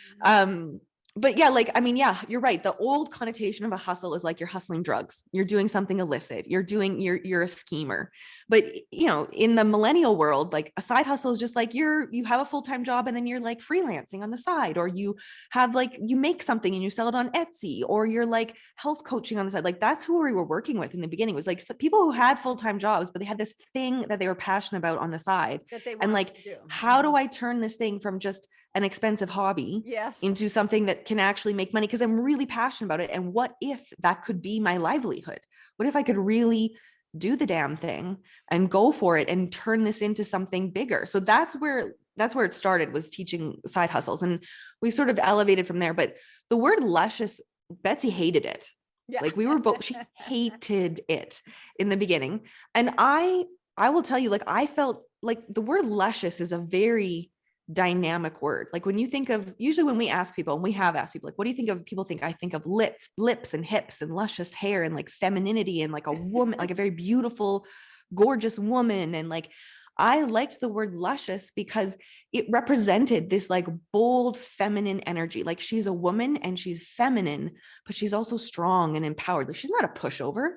But yeah, like, I mean, yeah, you're right. The old connotation of a hustle is like you're hustling drugs. You're doing something illicit. You're a schemer. But you know, in the millennial world, like a side hustle is just like you have a full-time job and then you're like freelancing on the side, or you have like, you make something and you sell it on Etsy, or you're like health coaching on the side. Like that's who we were working with in the beginning. It was like people who had full-time jobs, but they had this thing that they were passionate about on the side. That they and like, how do I turn this thing from just an expensive hobby into something that can actually make money? Because I'm really passionate about it. And what if that could be my livelihood? What if I could really do the damn thing and go for it and turn this into something bigger? So that's where it started, was teaching side hustles. And we sort of elevated from there. But the word luscious, Betsy hated it. Yeah. Like we were both, she hated it in the beginning. And I will tell you, like, I felt like the word luscious is a very dynamic word. Like when you think of, usually when we ask people, and we have asked people, like, what do you think of? People think, I think of lips and hips and luscious hair and like femininity and like a woman, like a very beautiful, gorgeous woman. And like, I liked the word luscious because it represented this like bold feminine energy. Like she's a woman and she's feminine, but she's also strong and empowered. Like she's not a pushover.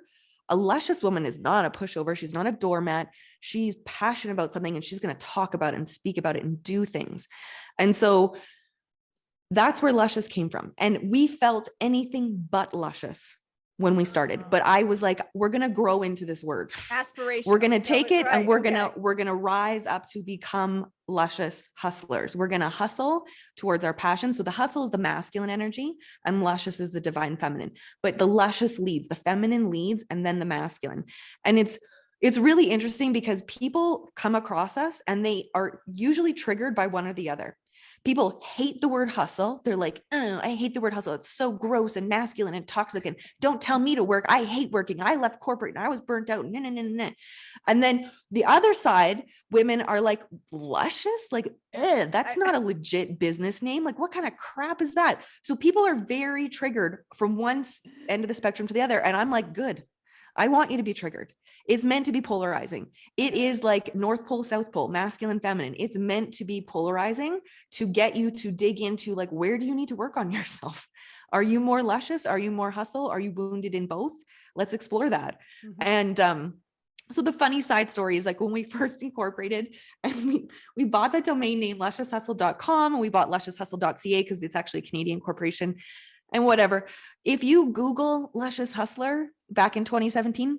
A luscious woman is not a pushover. She's not a doormat. She's passionate about something and she's going to talk about it and speak about it and do things. And so that's where luscious came from. And we felt anything but luscious when we started. But I was like, we're going to grow into this word. Aspiration. We're going to take it and we're going to rise up to become luscious hustlers. We're going to hustle towards our passion. So the hustle is the masculine energy and luscious is the divine feminine, but the luscious leads, the feminine leads, and then the masculine. And it's really interesting because people come across us and they are usually triggered by one or the other. People hate the word hustle. They're like, oh, I hate the word hustle. It's so gross and masculine and toxic. And don't tell me to work. I hate working. I left corporate and I was burnt out. And then the other side, women are like, luscious? Like, that's not a legit business name. Like, what kind of crap is that? So people are very triggered from one end of the spectrum to the other. And I'm like, good. I want you to be triggered. It's meant to be polarizing. It is like North Pole, South Pole, masculine, feminine. It's meant to be polarizing to get you to dig into like, where do you need to work on yourself? Are you more luscious? Are you more hustle? Are you wounded in both? Let's explore that. Mm-hmm. And so the funny side story is like when we first incorporated and we bought the domain name luscioushustle.com and we bought luscioushustle.ca because it's actually a Canadian corporation and whatever. If you Google Luscious Hustler back in 2017,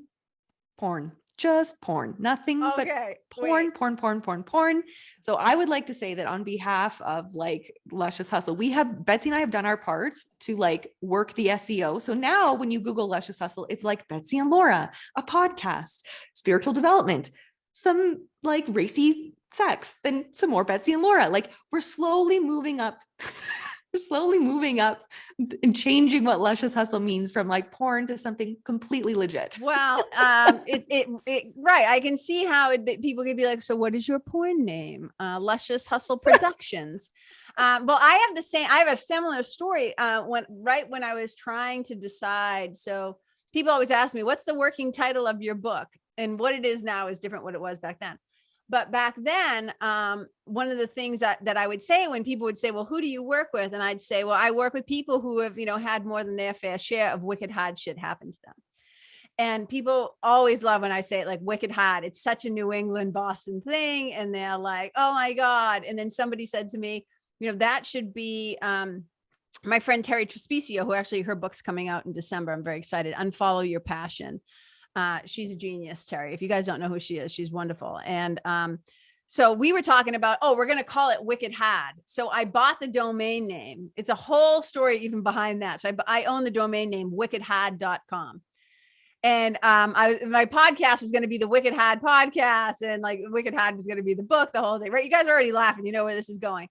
porn, just porn, nothing but porn. So I would like to say that on behalf of like Luscious Hustle, Betsy and I have done our part to like work the SEO. So now when you Google Luscious Hustle, it's like Betsy and Laura, a podcast, spiritual development, some like racy sex, then some more Betsy and Laura. Like we're slowly moving up. We're slowly moving up and changing what Luscious Hustle means from like porn to something completely legit. Well, right. I can see how people could be like, so what is your porn name? Luscious Hustle Productions. Well, I have a similar story when I was trying to decide. So people always ask me, what's the working title of your book? And what it is now is different what it was back then. But back then, one of the things that I would say when people would say, well, who do you work with? And I'd say, well, I work with people who have, had more than their fair share of wicked hard shit happen to them. And people always love when I say it like wicked hard. It's such a New England, Boston thing. And they're like, oh my God. And then somebody said to me, that should be my friend Terry Trespicio, who actually her book's coming out in December. I'm very excited. Unfollow Your Passion. She's a genius, Terry. If you guys don't know who she is, she's wonderful. And so we were talking about, we're going to call it Wicked Had. So I bought the domain name. It's a whole story even behind that. So I own the domain name wickedhad.com. And my podcast was going to be the Wicked Had podcast, and like Wicked Had was going to be the book, the whole thing, right? You guys are already laughing. You know where this is going.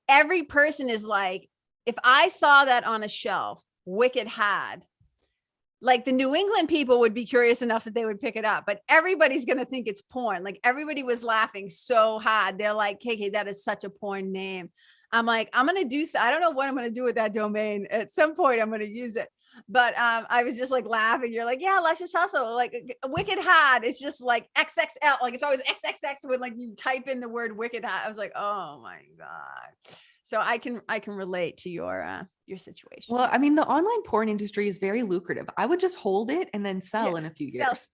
Every person is like, if I saw that on a shelf, Wicked had, like the New England people would be curious enough that they would pick it up, but everybody's going to think it's porn. Like everybody was laughing so hard. They're like, KK, that is such a porn name. I'm like, I'm going to do, I don't know what I'm going to do with that domain. At some point I'm going to use it. But I was just like laughing. You're like, yeah, Luscious Hustle, like Wicked Had. It's just like XXL. Like it's always XXX when like you type in the word Wicked Had. I was like, oh my God. So I can relate to your situation. Well, I mean, the online porn industry is very lucrative. I would just hold it and then sell in a few years.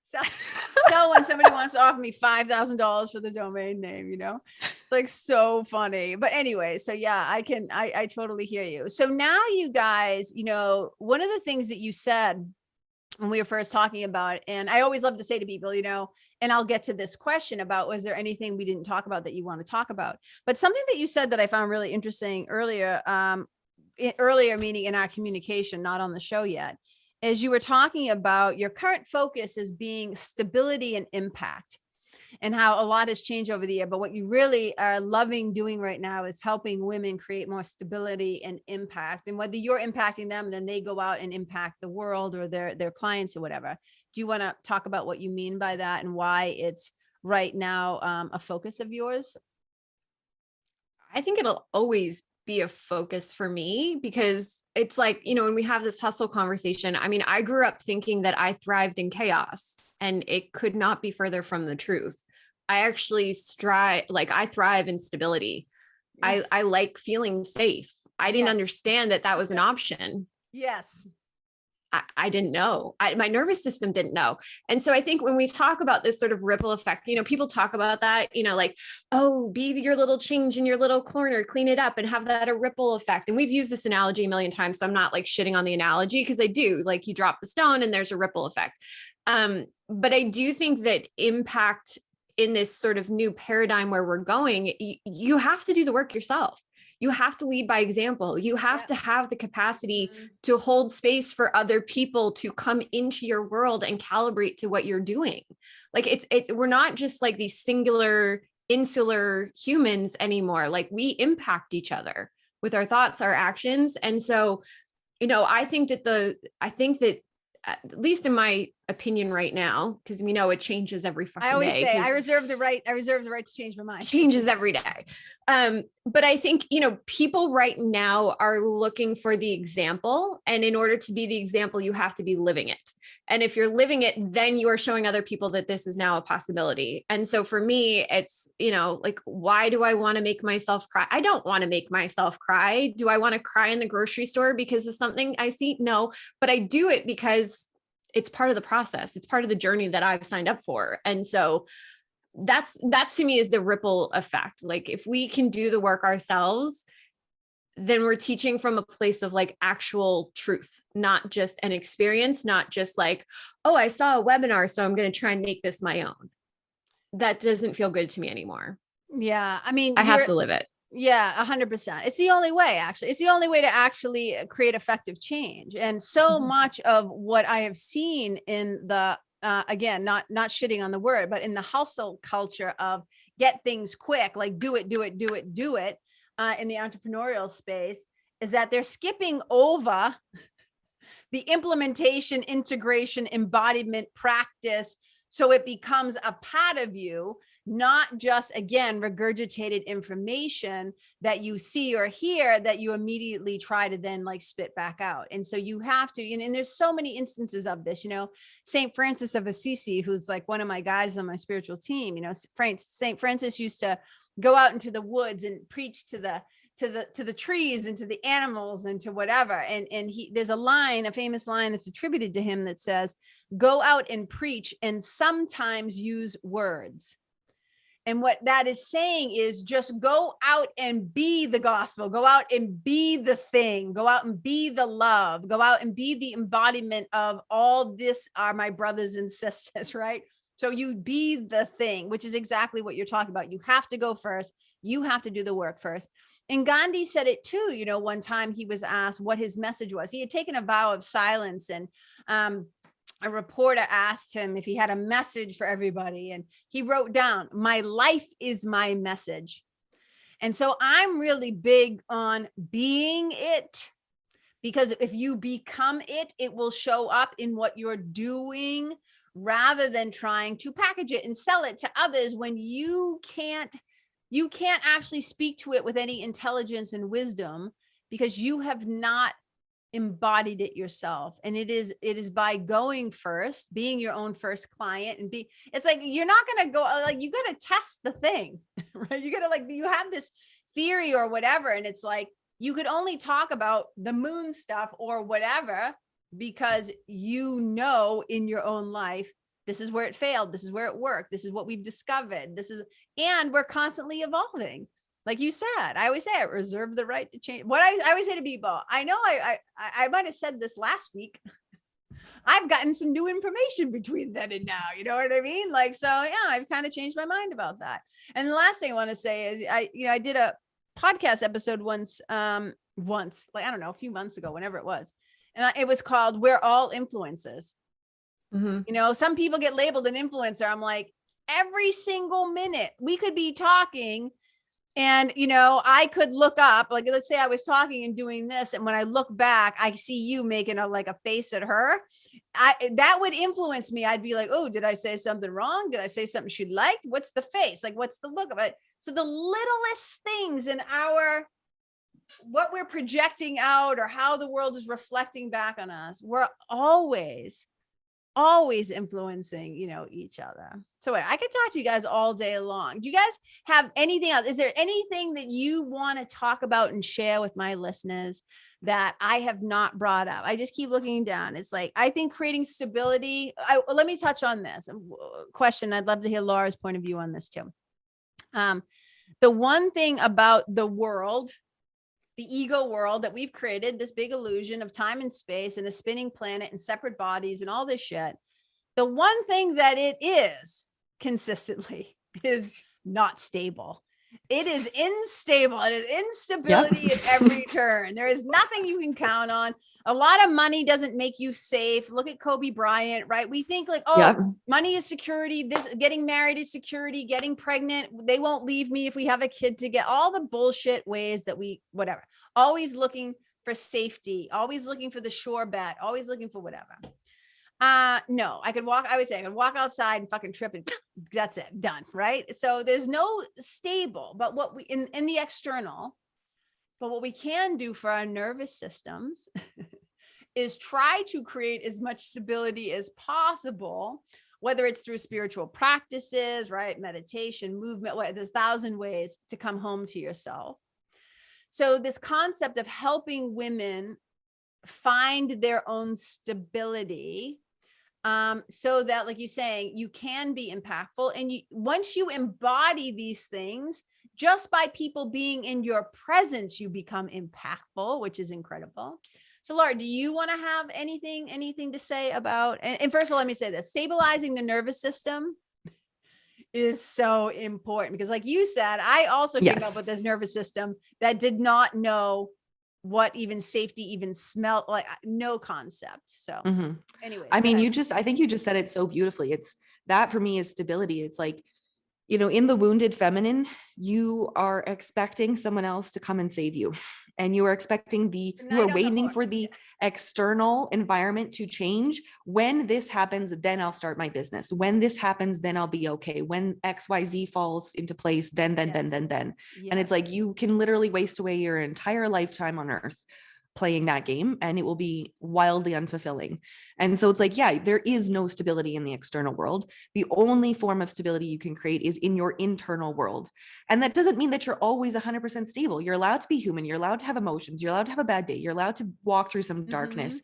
So when somebody wants to offer me $5,000 for the domain name, you know, like so funny. But anyway, so yeah, I totally hear you. So now you guys, you know, one of the things that you said when we were first talking about, and I always love to say to people, you know, and I'll get to this question about, was there anything we didn't talk about that you want to talk about? But something that you said that I found really interesting earlier, meaning in our communication, not on the show yet, is you were talking about your current focus as being stability and impact, and how a lot has changed over the year. But what you really are loving doing right now is helping women create more stability and impact. And whether you're impacting them, then they go out and impact the world or their clients or whatever. Do you want to talk about what you mean by that and why it's right now a focus of yours? I think it'll always be a focus for me, because it's like, you know, when we have this hustle conversation, I mean, I grew up thinking that I thrived in chaos, and it could not be further from the truth. I actually I thrive in stability. I like feeling safe. I didn't understand that that was an option. Yes. I didn't know. My nervous system didn't know. And so I think when we talk about this sort of ripple effect, you know, people talk about that, you know, like, oh, be your little change in your little corner, clean it up and have that a ripple effect. And we've used this analogy a million times. So I'm not like shitting on the analogy, because I do, like, you drop the stone and there's a ripple effect. But I do think that impact in this sort of new paradigm where we're going, you have to do the work yourself. You have to lead by example. You have to have the capacity to hold space for other people to come into your world and calibrate to what you're doing. Like we're not just like these singular, insular humans anymore. Like we impact each other with our thoughts, our actions. And so, you know, I think that at least in my opinion right now, because we know it changes every fucking day. I always say I reserve the right to change my mind. Changes every day. But I think, you know, people right now are looking for the example. And in order to be the example, you have to be living it. And if you're living it, then you are showing other people that this is now a possibility. And so for me, it's, you know, like, why do I want to make myself cry? I don't want to make myself cry. Do I want to cry in the grocery store because of something I see? No, but I do it because it's part of the process. It's part of the journey that I've signed up for. And so that to me is the ripple effect. Like if we can do the work ourselves, then we're teaching from a place of like actual truth, not just an experience, not just like, oh, I saw a webinar, so I'm going to try and make this my own. That doesn't feel good to me anymore. Yeah. I mean, I have to live it. Yeah, 100%. It's the only way, actually. It's the only way to actually create effective change. And so much of what I have seen in the, again, not shitting on the word, but in the hustle culture of get things quick, like do it, in the entrepreneurial space, is that they're skipping over the implementation, integration, embodiment, practice. So it becomes a part of you, not just, again, regurgitated information that you see or hear that you immediately try to then like spit back out. And so you have to, and there's so many instances of this, you know, St. Francis of Assisi, who's like one of my guys on my spiritual team, you know, St. Francis used to go out into the woods and preach to the trees and to the animals and to whatever. And there's a famous line that's attributed to him that says, go out and preach and sometimes use words. And what that is saying is just go out and be the gospel, go out and be the thing, go out and be the love, go out and be the embodiment of all this are my brothers and sisters, right? So you be the thing, which is exactly what you're talking about. You have to go first. You have to do the work first. And Gandhi said it too. You know, one time he was asked what his message was. He had taken a vow of silence, and a reporter asked him if he had a message for everybody. And he wrote down, my life is my message. And so I'm really big on being it, because if you become it, it will show up in what you're doing, rather than trying to package it and sell it to others when you can't actually speak to it with any intelligence and wisdom, because you have not embodied it yourself. And it is by going first, being your own first client, and it's like, you're not going to go, like, you got to test the thing, right? You got to, like, you have this theory or whatever, and it's like, you could only talk about the moon stuff or whatever, because you know in your own life, this is where it failed, this is where it worked, this is what we've discovered, and we're constantly evolving. Like you said, I always say, I reserve the right to change. What I always say to people, I know I might have said this last week. I've gotten some new information between then and now. You know what I mean? Like, so yeah, I've kind of changed my mind about that. And the last thing I want to say is, I did a podcast episode once, like, I don't know, a few months ago, whenever it was. And it was called "We're All Influencers." Mm-hmm. You know, some people get labeled an influencer. I'm like, every single minute we could be talking, and, you know, I could look up, like, let's say I was talking and doing this, and when I look back, I see you making a face at her. That would influence me. I'd be like, oh, did I say something wrong? Did I say something she liked? What's the face? Like, what's the look of it? So the littlest things in what we're projecting out, or how the world is reflecting back on us, we're always influencing, you know, each other. So I could talk to you guys all day long. Do you guys have anything else? Is there anything that you want to talk about and share with my listeners that I have not brought up? I just keep looking down. It's like, I think creating stability. Let me touch on this question. I'd love to hear Laura's point of view on this too. The one thing about the world, the ego world that we've created, this big illusion of time and space and a spinning planet and separate bodies and all this shit. The one thing that it is consistently is not stable. It is unstable. It is instability at every turn. There is nothing you can count on. A lot of money doesn't make you safe. Look at Kobe Bryant, right? We think like, money is security. This getting married is security. Getting pregnant, they won't leave me if we have a kid to get. All the bullshit ways that whatever. Always looking for safety. Always looking for the sure bet. Always looking for whatever. No, I could walk outside and fucking trip and that's it, done. Right. So there's no stable, but what we in the external, but what we can do for our nervous systems is try to create as much stability as possible, whether it's through spiritual practices, right? Meditation, movement, there's 1,000 ways to come home to yourself. So this concept of helping women find their own stability, so that, like you're saying, you can be impactful. And once you embody these things, just by people being in your presence, you become impactful, which is incredible. So Laura, do you want to have anything to say about, and first of all, let me say this, stabilizing the nervous system is so important, because like you said, I also came up with this nervous system that did not know what even safety even smelled like, no concept. So anyway, I mean, I think you just said it so beautifully. It's that for me is stability. It's like, you know, in the wounded feminine, you are expecting someone else to come and save you. And you are expecting you are waiting for the external environment to change. When this happens, then I'll start my business. When this happens, then I'll be okay. When XYZ falls into place, then. And it's like, you can literally waste away your entire lifetime on earth playing that game, and it will be wildly unfulfilling. And so it's like, yeah, there is no stability in the external world. The only form of stability you can create is in your internal world. And that doesn't mean that you're always 100% stable. You're allowed to be human. You're allowed to have emotions. You're allowed to have a bad day. You're allowed to walk through some darkness.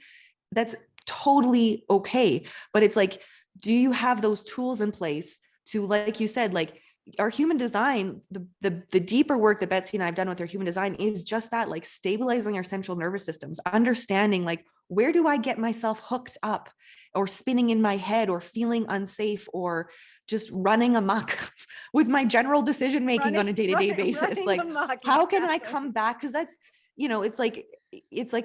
That's totally okay. But it's like, do you have those tools in place to, like you said, like, our human design, the deeper work that Betsy and I have done with our human design is just that, like stabilizing our central nervous systems, understanding like, where do I get myself hooked up or spinning in my head or feeling unsafe or just running amok with my general decision making on a day-to-day basis. Like, how can I come back? Because you know, it's like,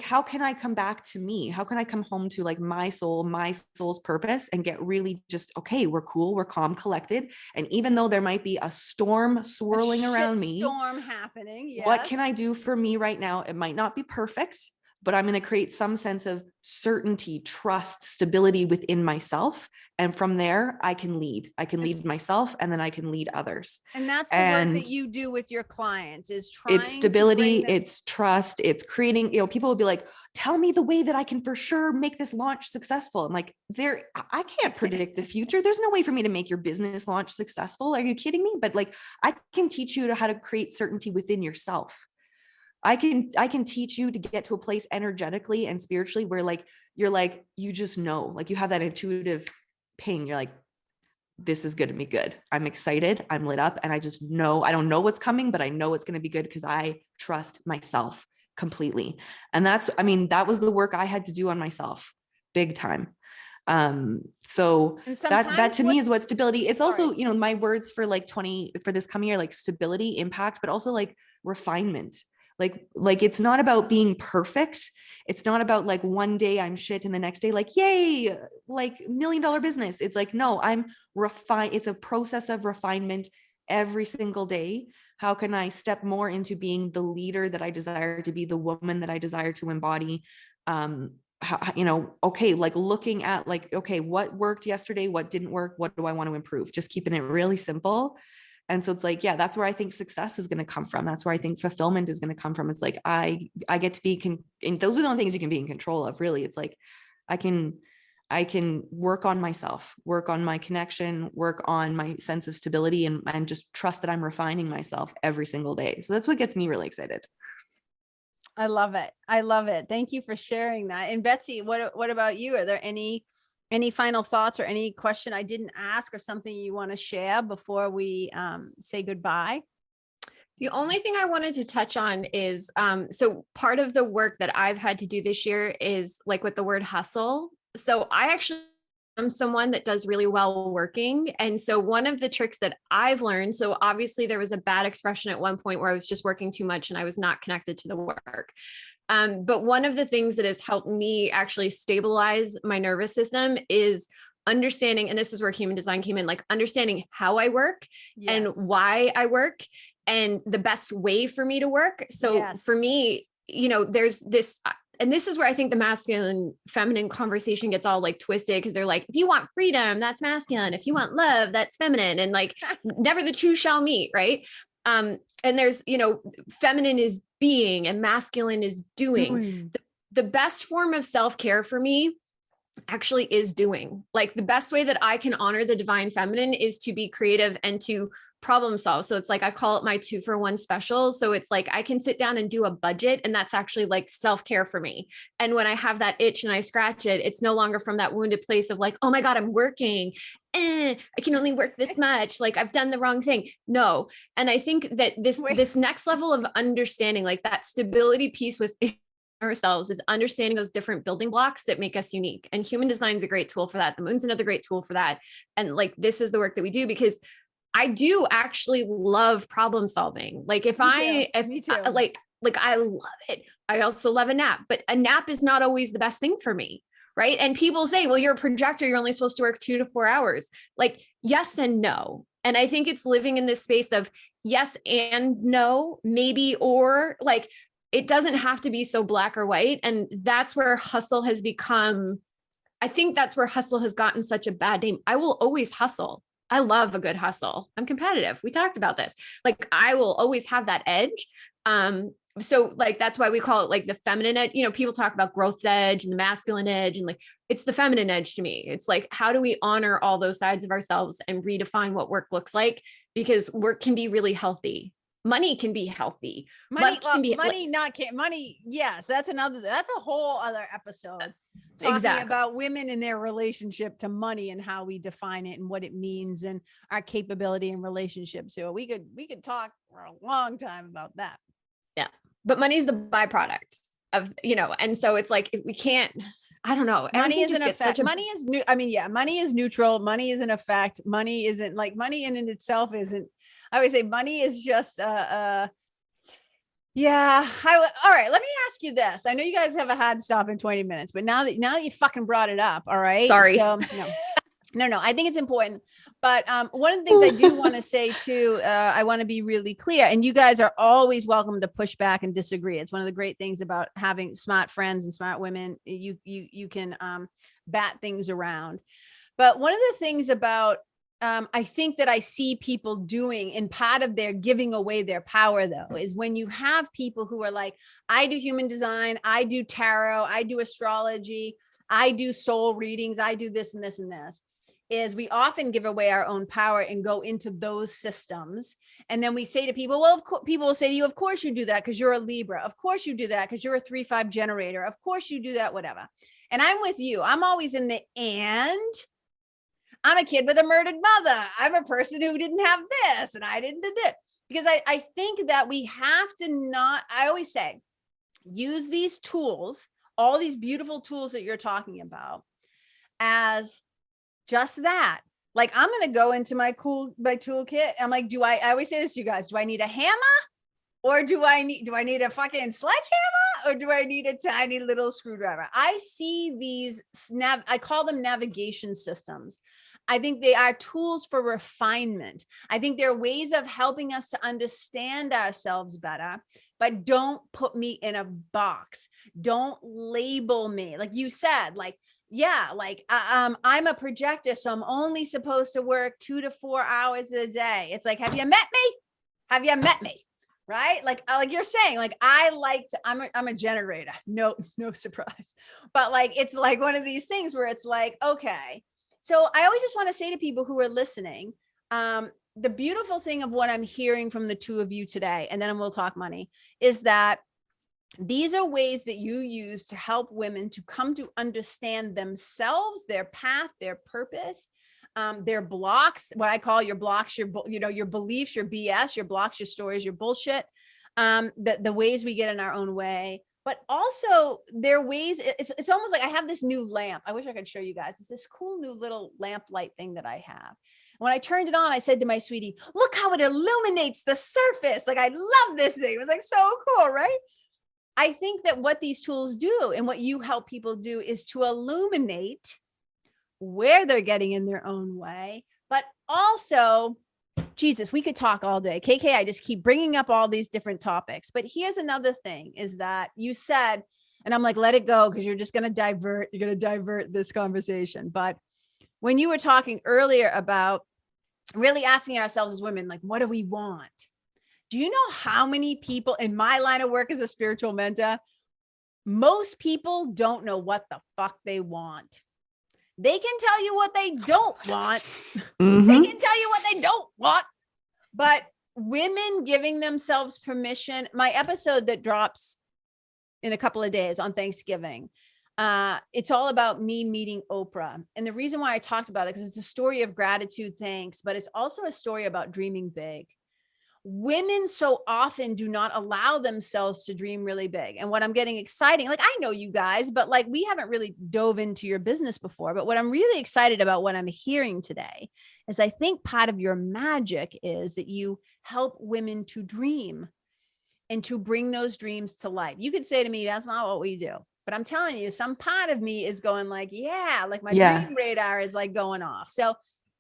how can I come back to me? How can I come home to like my soul's purpose and get really just, okay, we're cool, we're calm, collected. And even though there might be a storm swirling around me, storm happening. Yes. What can I do for me right now? It might not be perfect, but I'm going to create some sense of certainty, trust, stability within myself. And from there, I can lead myself, and then I can lead others. And that's the work that you do with your clients, is trying it's stability, it's trust, it's creating, you know, people will be like, tell me the way that I can for sure make this launch successful. I'm like, I can't predict the future. There's no way for me to make your business launch successful. Are you kidding me? But like, I can teach you how to create certainty within yourself. I can teach you to get to a place energetically and spiritually where like, you just know, like you have that intuitive ping. You're like, this is going to be good. I'm excited. I'm lit up. And I just know, I don't know what's coming, but I know it's going to be good because I trust myself completely. And that was the work I had to do on myself big time. So that to me is what stability, it's also, you know, my words for like for this coming year, like stability, impact, but also like refinement. Like it's not about being perfect. It's not about like one day I'm shit and the next day, like, yay, like $1 million business. It's like, no, I'm refined. It's a process of refinement every single day. How can I step more into being the leader that I desire to be, the woman that I desire to embody? You know, okay, like looking at like, okay, what worked yesterday? What didn't work? What do I want to improve? Just keeping it really simple. And so it's like, yeah, that's where I think success is going to come from. That's where I think fulfillment is going to come from. It's like, I get to be, and those are the only things you can be in control of, really. It's like, I can work on myself, work on my connection, work on my sense of stability, and just trust that I'm refining myself every single day. So that's what gets me really excited. I love it. I love it. Thank you for sharing that. And Betsy, what about you? Are there any final thoughts or any question I didn't ask or something you want to share before we say goodbye? The only thing I wanted to touch on is, so part of the work that I've had to do this year is like with the word hustle. So I actually am someone that does really well working. And so one of the tricks that I've learned, so obviously there was a bad expression at one point where I was just working too much and I was not connected to the work. But one of the things that has helped me actually stabilize my nervous system is understanding, and this is where human design came in, like understanding how I work and why I work and the best way for me to work. So for me, you know, there's this, and this is where I think the masculine feminine conversation gets all like twisted, because they're like, if you want freedom, that's masculine. If you want love, that's feminine. And like, never the two shall meet. Right. And there's, you know, feminine is being and masculine is doing. The best form of self-care for me actually is doing. Like the best way that I can honor the divine feminine is to be creative and to problem solve. So it's like, I call it my 2-for-1 special. So it's like, I can sit down and do a budget, and that's actually like self-care for me. And when I have that itch and I scratch it, it's no longer from that wounded place of like, oh my God, I'm working. I can only work this much. Like I've done the wrong thing. No. And I think that this next level of understanding, like that stability piece was ourselves, is understanding those different building blocks that make us unique. And human design is a great tool for that. The moon's another great tool for that. And like, this is the work that we do, because I do actually love problem solving. Like I love it. I also love a nap, but a nap is not always the best thing for me. Right. And people say, well, you're a projector, you're only supposed to work 2 to 4 hours. Like, yes and no. And I think it's living in this space of yes and no, maybe, or like, it doesn't have to be so black or white. And that's where hustle has become, I think that's where hustle has gotten such a bad name. I will always hustle. I love a good hustle. I'm competitive. We talked about this. Like I will always have that edge. So like, that's why we call it like the feminine edge. You know, people talk about growth edge and the masculine edge, and like, it's the feminine edge to me. It's like, how do we honor all those sides of ourselves and redefine what work looks like? Because work can be really healthy. Money can be healthy. Money. Yes. That's a whole other episode. Talking about women and their relationship to money and how we define it and what it means and our capability in relationships. So we could talk for a long time about that. Yeah. But money's the byproduct of, you know, and so it's like, we can't, I don't know. Money is an effect. Money is new. I mean, yeah, money is neutral. Money is an effect. Money isn't like money in itself isn't, I would say money is just, Yeah. All right. Let me ask you this. I know you guys have a hard stop in 20 minutes, but now that you fucking brought it up. All right. Sorry. So no, I think it's important. But one of the things I do want to say too, I want to be really clear, and you guys are always welcome to push back and disagree. It's one of the great things about having smart friends and smart women. You can bat things around. But one of the things about I think that I see people doing, and part of their giving away their power though, is when you have people who are like, I do human design, I do tarot, I do astrology, I do soul readings, I do this and this and this, is we often give away our own power and go into those systems. And then we say to people, well, of course, people will say to you, of course you do that because you're a Libra. Of course you do that because you're a 3-5 generator. Of course you do that, whatever. And I'm with you. I'm always in the and. I'm a kid with a murdered mother. I'm a person who didn't have this and I didn't do it. Because I think that we have to not, I always say, use these tools, all these beautiful tools that you're talking about, as just that. Like, I'm going to go into my toolkit. I'm like, I always say this to you guys, do I need a hammer? Or do I need a fucking sledgehammer? Or do I need a tiny little screwdriver? I see these, I call them navigation systems. I think they are tools for refinement. I think they're ways of helping us to understand ourselves better, but don't put me in a box. Don't label me. Like you said, like, yeah, like I'm a projector, so I'm only supposed to work 2 to 4 hours a day. It's like, have you met me? Have you met me? Right? Like you're saying, like, I'm a generator. No surprise. But like, it's like one of these things where it's like, okay. So I always just want to say to people who are listening, the beautiful thing of what I'm hearing from the two of you today, and then we'll talk money, is that these are ways that you use to help women to come to understand themselves, their path, their purpose, their blocks, what I call your blocks, your beliefs, your BS, your blocks, your stories, your bullshit, the ways we get in our own way. But also there are ways, it's almost like I have this new lamp. I wish I could show you guys. It's this cool new little lamp light thing that I have. When I turned it on, I said to my sweetie, look how it illuminates the surface. Like, I love this thing. It was like so cool, right? I think that what these tools do and what you help people do is to illuminate where they're getting in their own way, but also, Jesus, we could talk all day. KK, I just keep bringing up all these different topics. But here's another thing is that you said, and I'm like, let it go because you're going to divert this conversation. But when you were talking earlier about really asking ourselves as women, like, what do we want? Do you know how many people in my line of work as a spiritual mentor, most people don't know what the fuck they want. They can tell you what they don't want. Mm-hmm. They can tell you what they don't want. But women giving themselves permission, my episode that drops in a couple of days on Thanksgiving, it's all about me meeting Oprah. And the reason why I talked about it, because it's a story of gratitude, thanks, but it's also a story about dreaming big. Women so often do not allow themselves to dream really big. And what I'm getting exciting, like, I know you guys, but like, we haven't really dove into your business before. But what I'm really excited about what I'm hearing today is I think part of your magic is that you help women to dream and to bring those dreams to life. You could say to me, that's not what we do. But I'm telling you, some part of me is going like, yeah, like my dream radar is like going off. So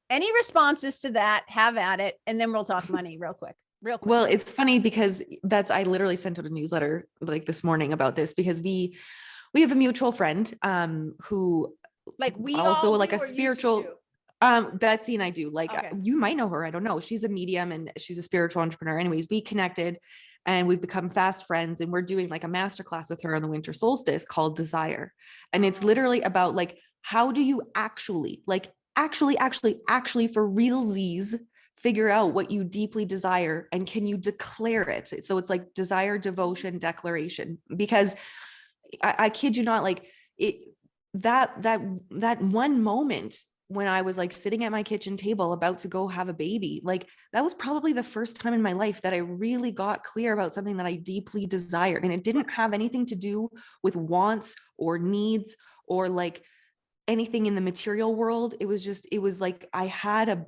any responses to that, have at it. And then we'll talk money real quick. Well, it's funny because I literally sent out a newsletter like this morning about this because we have a mutual friend who like we also like a spiritual Betsy and I do like you might know her. I don't know. She's a medium and she's a spiritual entrepreneur. Anyways, we connected and we've become fast friends and we're doing like a masterclass with her on the winter solstice called Desire. And it's literally about like, how do you actually for realsies figure out what you deeply desire and can you declare it? So it's like desire, devotion, declaration, because I kid you not, like it, that one moment when I was like sitting at my kitchen table about to go have a baby, like that was probably the first time in my life that I really got clear about something that I deeply desired. And it didn't have anything to do with wants or needs or like anything in the material world. It was like I had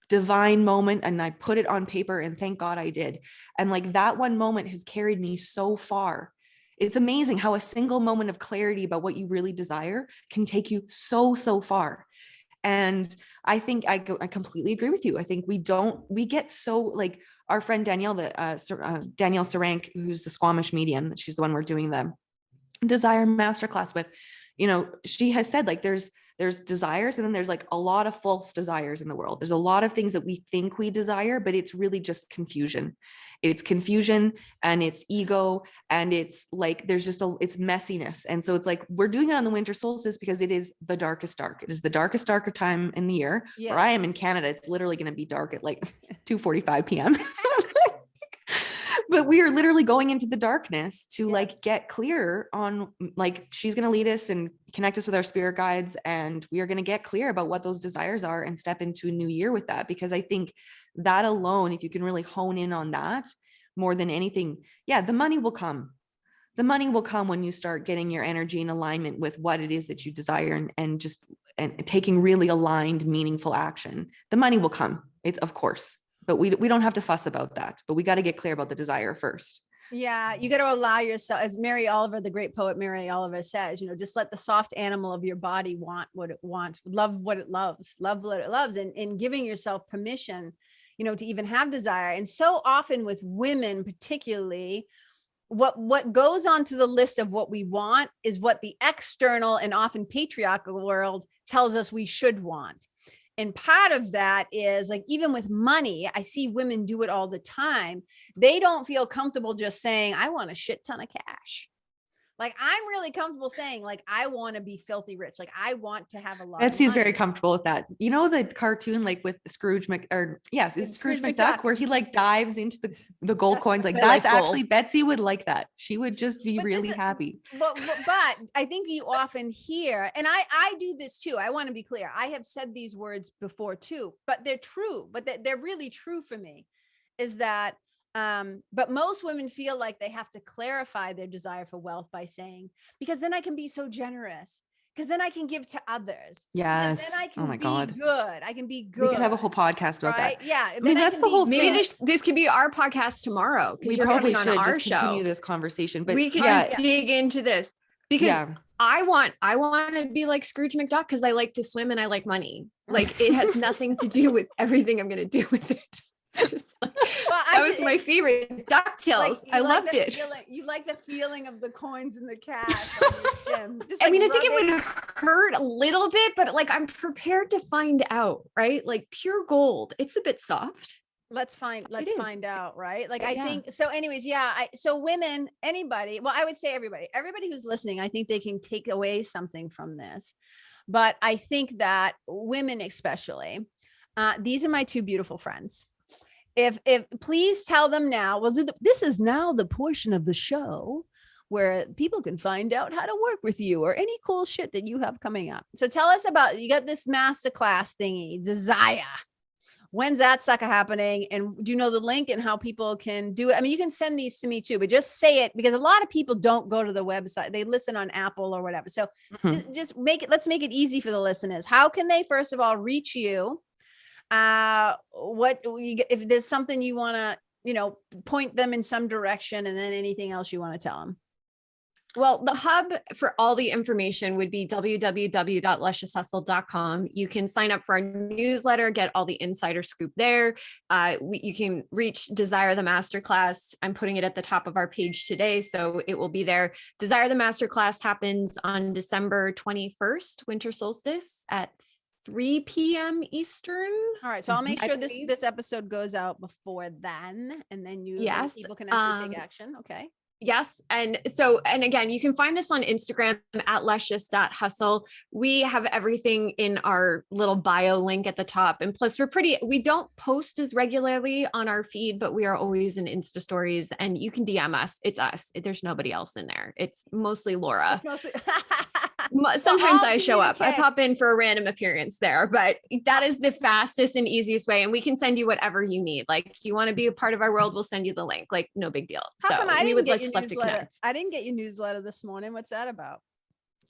divine moment and I put it on paper, and thank God I did. And like that one moment has carried me so far. It's amazing how a single moment of clarity about what you really desire can take you so, so far. And I think I completely agree with you. I think we get so like our friend Danielle, Danielle Sarank, who's the Squamish medium, she's the one we're doing the desire masterclass with, she has said like there's desires, and then there's like a lot of false desires in the world. There's a lot of things that we think we desire, but it's really just confusion. It's confusion and it's ego, and it's like there's just it's messiness. And so it's like we're doing it on the winter solstice because it is the darkest dark. It is the darkest dark of time in the year. Yeah. Where I am in Canada, it's literally going to be dark at like 2:45 p.m. But we are literally going into the darkness to like get clear on like, she's going to lead us and connect us with our spirit guides. And we are going to get clear about what those desires are and step into a new year with that. Because I think that alone, if you can really hone in on that more than anything, the money will come. The money will come when you start getting your energy in alignment with what it is that you desire and taking really aligned, meaningful action. The money will come. It's of course. But we don't have to fuss about that, but we got to get clear about the desire first. Yeah. You got to allow yourself, as Mary Oliver, the great poet Mary Oliver says, just let the soft animal of your body want what it wants, love what it loves, love what it loves, and giving yourself permission, to even have desire. And so often with women, particularly, what goes onto the list of what we want is what the external and often patriarchal world tells us we should want. And part of that is like, even with money, I see women do it all the time. They don't feel comfortable just saying, I want a shit ton of cash. Like, I'm really comfortable saying, like, I want to be filthy rich. Like, I want to have a lot. Betsy's very comfortable with that. The cartoon, like with Scrooge McDuck, where he like dives into the gold coins. Like that's actually Betsy would like that. She would just be really happy. But I think you often hear, and I do this too. I want to be clear. I have said these words before too, but they're true. But they're really true for me. Is that but most women feel like they have to clarify their desire for wealth by saying, because then I can be so generous, because then I can give to others. Yes. Then I can good. I can be good. We can have a whole podcast about that. Yeah. I mean, that's the whole thing. Maybe this could be our podcast tomorrow. We probably should just continue this conversation, but we could just dig into this because I want to be like Scrooge McDuck because I like to swim and I like money. Like it has nothing to do with everything I'm going to do with it. That was my favorite. DuckTales. I loved it. You like the feeling of the coins in the cash. I mean, I think it would hurt a little bit, but like I'm prepared to find out, right? Like pure gold. It's a bit soft. Let's find out, right? Like, I think so. Anyways, so women, anybody, well, I would say everybody who's listening, I think they can take away something from this. But I think that women, especially, these are my two beautiful friends. If please tell them now, this is now the portion of the show where people can find out how to work with you or any cool shit that you have coming up. So tell us about, you got this masterclass thingy, Desire. When's that sucker happening? And do you know the link and how people can do it? I mean, you can send these to me too, but just say it, because a lot of people don't go to the website. They listen on Apple or whatever. So just let's make it easy for the listeners. How can they, first of all, reach you? If there's something you want to, point them in some direction, and then anything else you want to tell them. Well, the hub for all the information would be www.luscioushustle.com. You can sign up for our newsletter, get all the insider scoop there. You can reach Desire the Masterclass. I'm putting it at the top of our page today, so it will be there. Desire the Masterclass happens on December 21st, winter solstice at 3 p.m. Eastern. All right. So I'll make sure this episode goes out before then, and then people can actually take action. Okay. Yes. And again, you can find us on Instagram at luscious.hustle. We have everything in our little bio link at the top. And plus we don't post as regularly on our feed, but we are always in Insta stories, and you can DM us. It's us. There's nobody else in there. It's mostly Laura. Sometimes I show up. I pop in for a random appearance there, but that is the fastest and easiest way. And we can send you whatever you need. Like, you want to be a part of our world, we'll send you the link. Like, no big deal. How come I didn't get your newsletter? I didn't get your newsletter this morning. What's that about?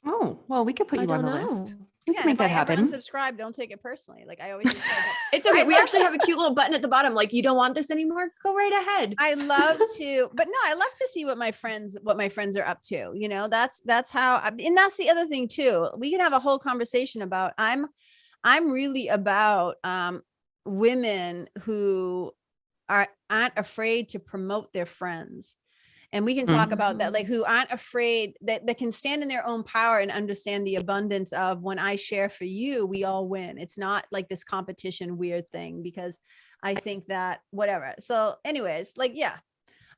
Oh, well, we could put I you on don't the know. list. We Yeah, can and make if that I ever happen. unsubscribe, don't take it personally. Like I always just say that. It's okay. We actually have a cute little button at the bottom. Like, you don't want this anymore? Go right ahead. I love to, but no, I love to see what my friends are up to. You know, that's how, and that's the other thing too. We can have a whole conversation about, I'm really about women who aren't afraid to promote their friends. And we can talk about that, like who aren't afraid, that can stand in their own power and understand the abundance of, when I share for you, we all win. It's not like this competition weird thing, because I think that whatever. So anyways, like, yeah,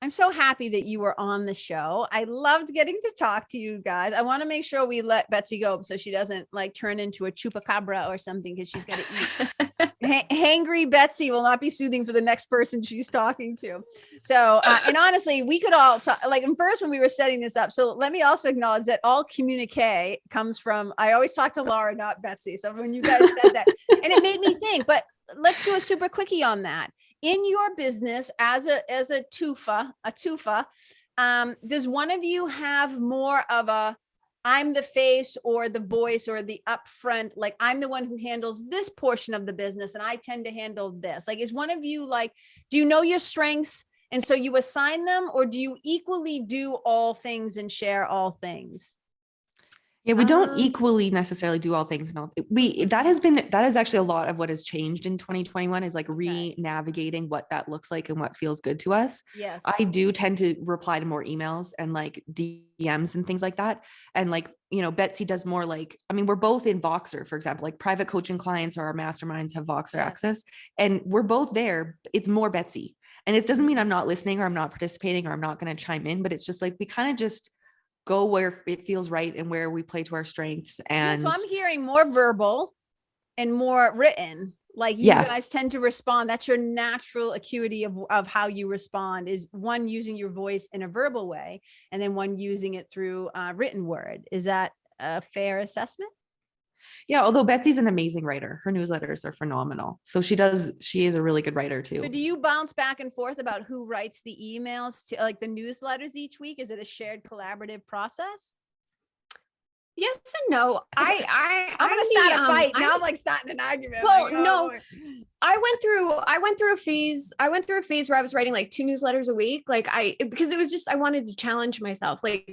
I'm so happy that you were on the show. I loved getting to talk to you guys. I want to make sure we let Betsy go so she doesn't like turn into a chupacabra or something, because she's got to eat. Hangry Betsy will not be soothing for the next person she's talking to. So, and honestly, we could all talk, like in first when we were setting this up. So let me also acknowledge that all communique comes from, I always talk to Laura, not Betsy. So when you guys said that, and it made me think, but let's do a super quickie on that. In your business as a tufa, does one of you have more of a, I'm the face or the voice or the upfront, like I'm the one who handles this portion of the business and I tend to handle this? Like, is one of you like, do you know your strengths and so you assign them, or do you equally do all things and share all things? Yeah, we don't equally necessarily do all things. No, that is actually a lot of what has changed in 2021, is like re-navigating what that looks like and what feels good to us. Yes. I do tend to reply to more emails and like DMs and things like that. And like, you know, Betsy does more like, I mean, we're both in Voxer, for example, like private coaching clients or our masterminds have Voxer access, and we're both there. It's more Betsy. And it doesn't mean I'm not listening or I'm not participating or I'm not going to chime in, but it's just like, we kind of just go where it feels right and where we play to our strengths. And so I'm hearing more verbal and more written. Like you guys tend to respond. That's your natural acuity of how you respond, is one using your voice in a verbal way, and then one using it through written word. Is that a fair assessment? Yeah, although Betsy's an amazing writer. Her newsletters are phenomenal. So she is a really good writer too. So do you bounce back and forth about who writes the emails to like the newsletters each week? Is it a shared collaborative process? Yes and no. I'm gonna start a fight. Now I'm like starting an argument. Well, like, no, I went through a phase where I was writing like 2 newsletters a week. Like because it was just, I wanted to challenge myself. Like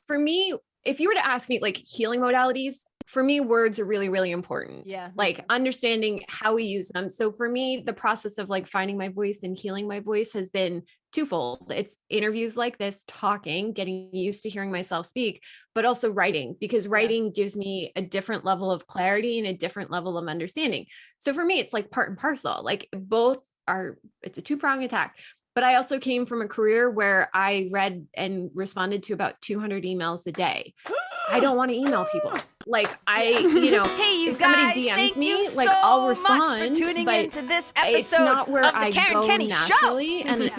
for me, if you were to ask me like healing modalities, for me, words are really, really important. Yeah. Like understanding how we use them. So for me, the process of like finding my voice and healing my voice has been twofold. It's interviews like this, talking, getting used to hearing myself speak, but also writing, because writing gives me a different level of clarity and a different level of understanding. So for me, it's like part and parcel, like it's a 2-pronged attack. But I also came from a career where I read and responded to about 200 emails a day. I don't want to email people. Like hey, you if somebody guys, DMs me, like so I'll respond. For tuning into this episode it's not where of the Karen Kenney Show. And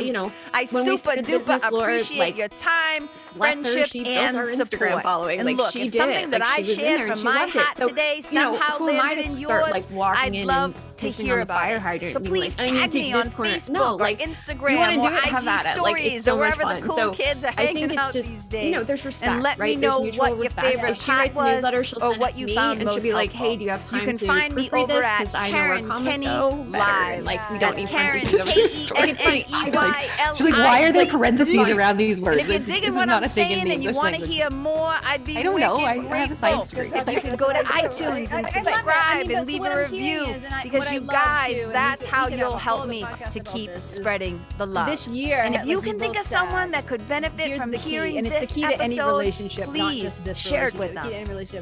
I when we super duper appreciate your time, friendship, she and built our support. Instagram following. And like look, she if did something it. that like, I shared from my hat today somehow landed in yours, I'd love to hear about it. So please tag me on Facebook or Instagram or IG stories or wherever the cool kids are hanging out these days. There's respect, and let me know what your favorite part was or what you found most helpful. She'll be like, hey, do you have time to proofread this? You can find me over at Karen Kenney Live. Like we don't need Karen It's funny. She's like, why are there parentheses around these words? And if you're digging what I'm saying and you want to hear more, I'd be I have a science degree. If you can go to iTunes and subscribe and leave a review, because you guys, that's how you'll help me to keep spreading the love. This year, and if you can think of someone that could benefit from hearing this episode, please share it with them.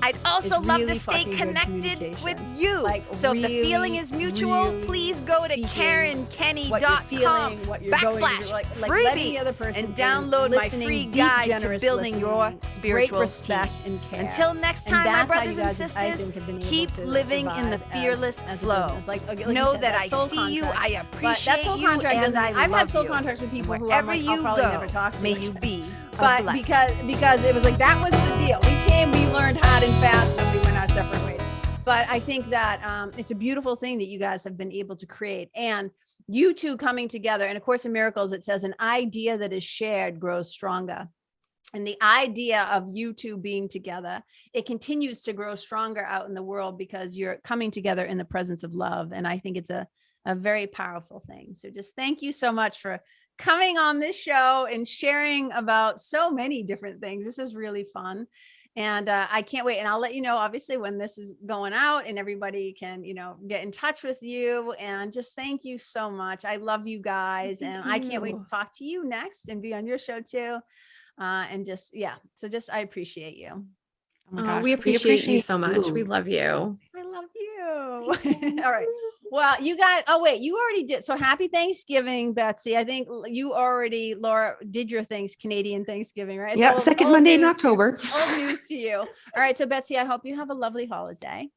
I'd also love to stay connected with you. So if the feeling is mutual, please go to KarenKenney.com/freebie and download my free guide to building your spiritual respect and care. Until next time, my brothers and sisters, keep living in the fearless flow. Know that I see you, I appreciate you, and I love you. I've had soul contracts with people who I'll probably never talk to. May you be. But because it was like, that was the deal. We learned hard and fast, and we went our separate ways. But I think that it's a beautiful thing that you guys have been able to create. And you two coming together, and A Course in Miracles, it says an idea that is shared grows stronger. And the idea of you two being together, it continues to grow stronger out in the world because you're coming together in the presence of love. And I think it's a very powerful thing. So just thank you so much for coming on this show and sharing about so many different things. This is really fun. And I can't wait. And I'll let you know, obviously, when this is going out and everybody can, get in touch with you. And just thank you so much. I love you guys. And I can't wait to talk to you next and be on your show too. And just, I appreciate you. Oh my gosh, we appreciate you so much. We love you. I love you. All right. Well, you guys, you already did. So happy Thanksgiving, Betsy. I think you already, Laura, did your Canadian Thanksgiving, right? Yeah, second Monday in October. Old news to you. All right. So Betsy, I hope you have a lovely holiday.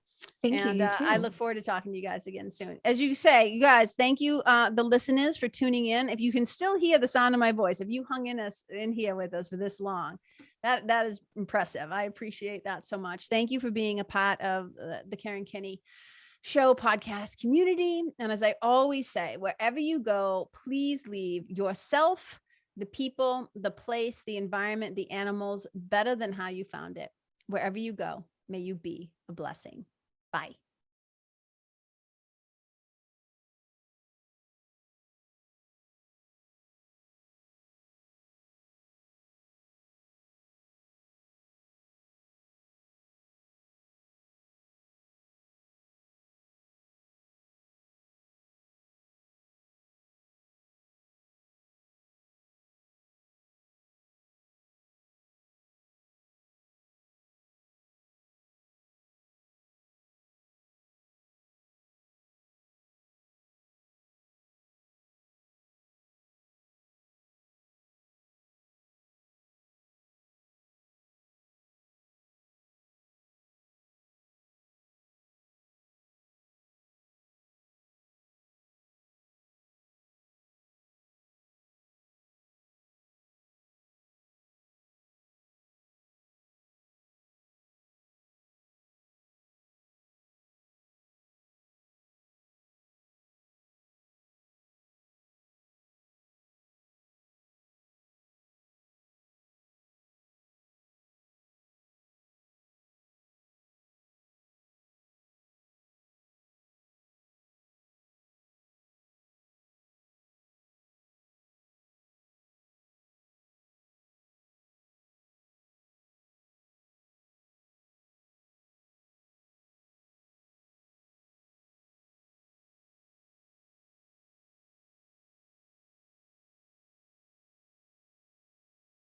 Thank you. You I look forward to talking to you guys again soon. As you say, you guys, thank you, the listeners, for tuning in. If you can still hear the sound of my voice, if you hung in here with us for this long, that is impressive. I appreciate that so much. Thank you for being a part of the Karen Kenney Show podcast community. And as I always say, wherever you go, please leave yourself, the people, the place, the environment, the animals better than how you found it. Wherever you go, may you be a blessing. Bye.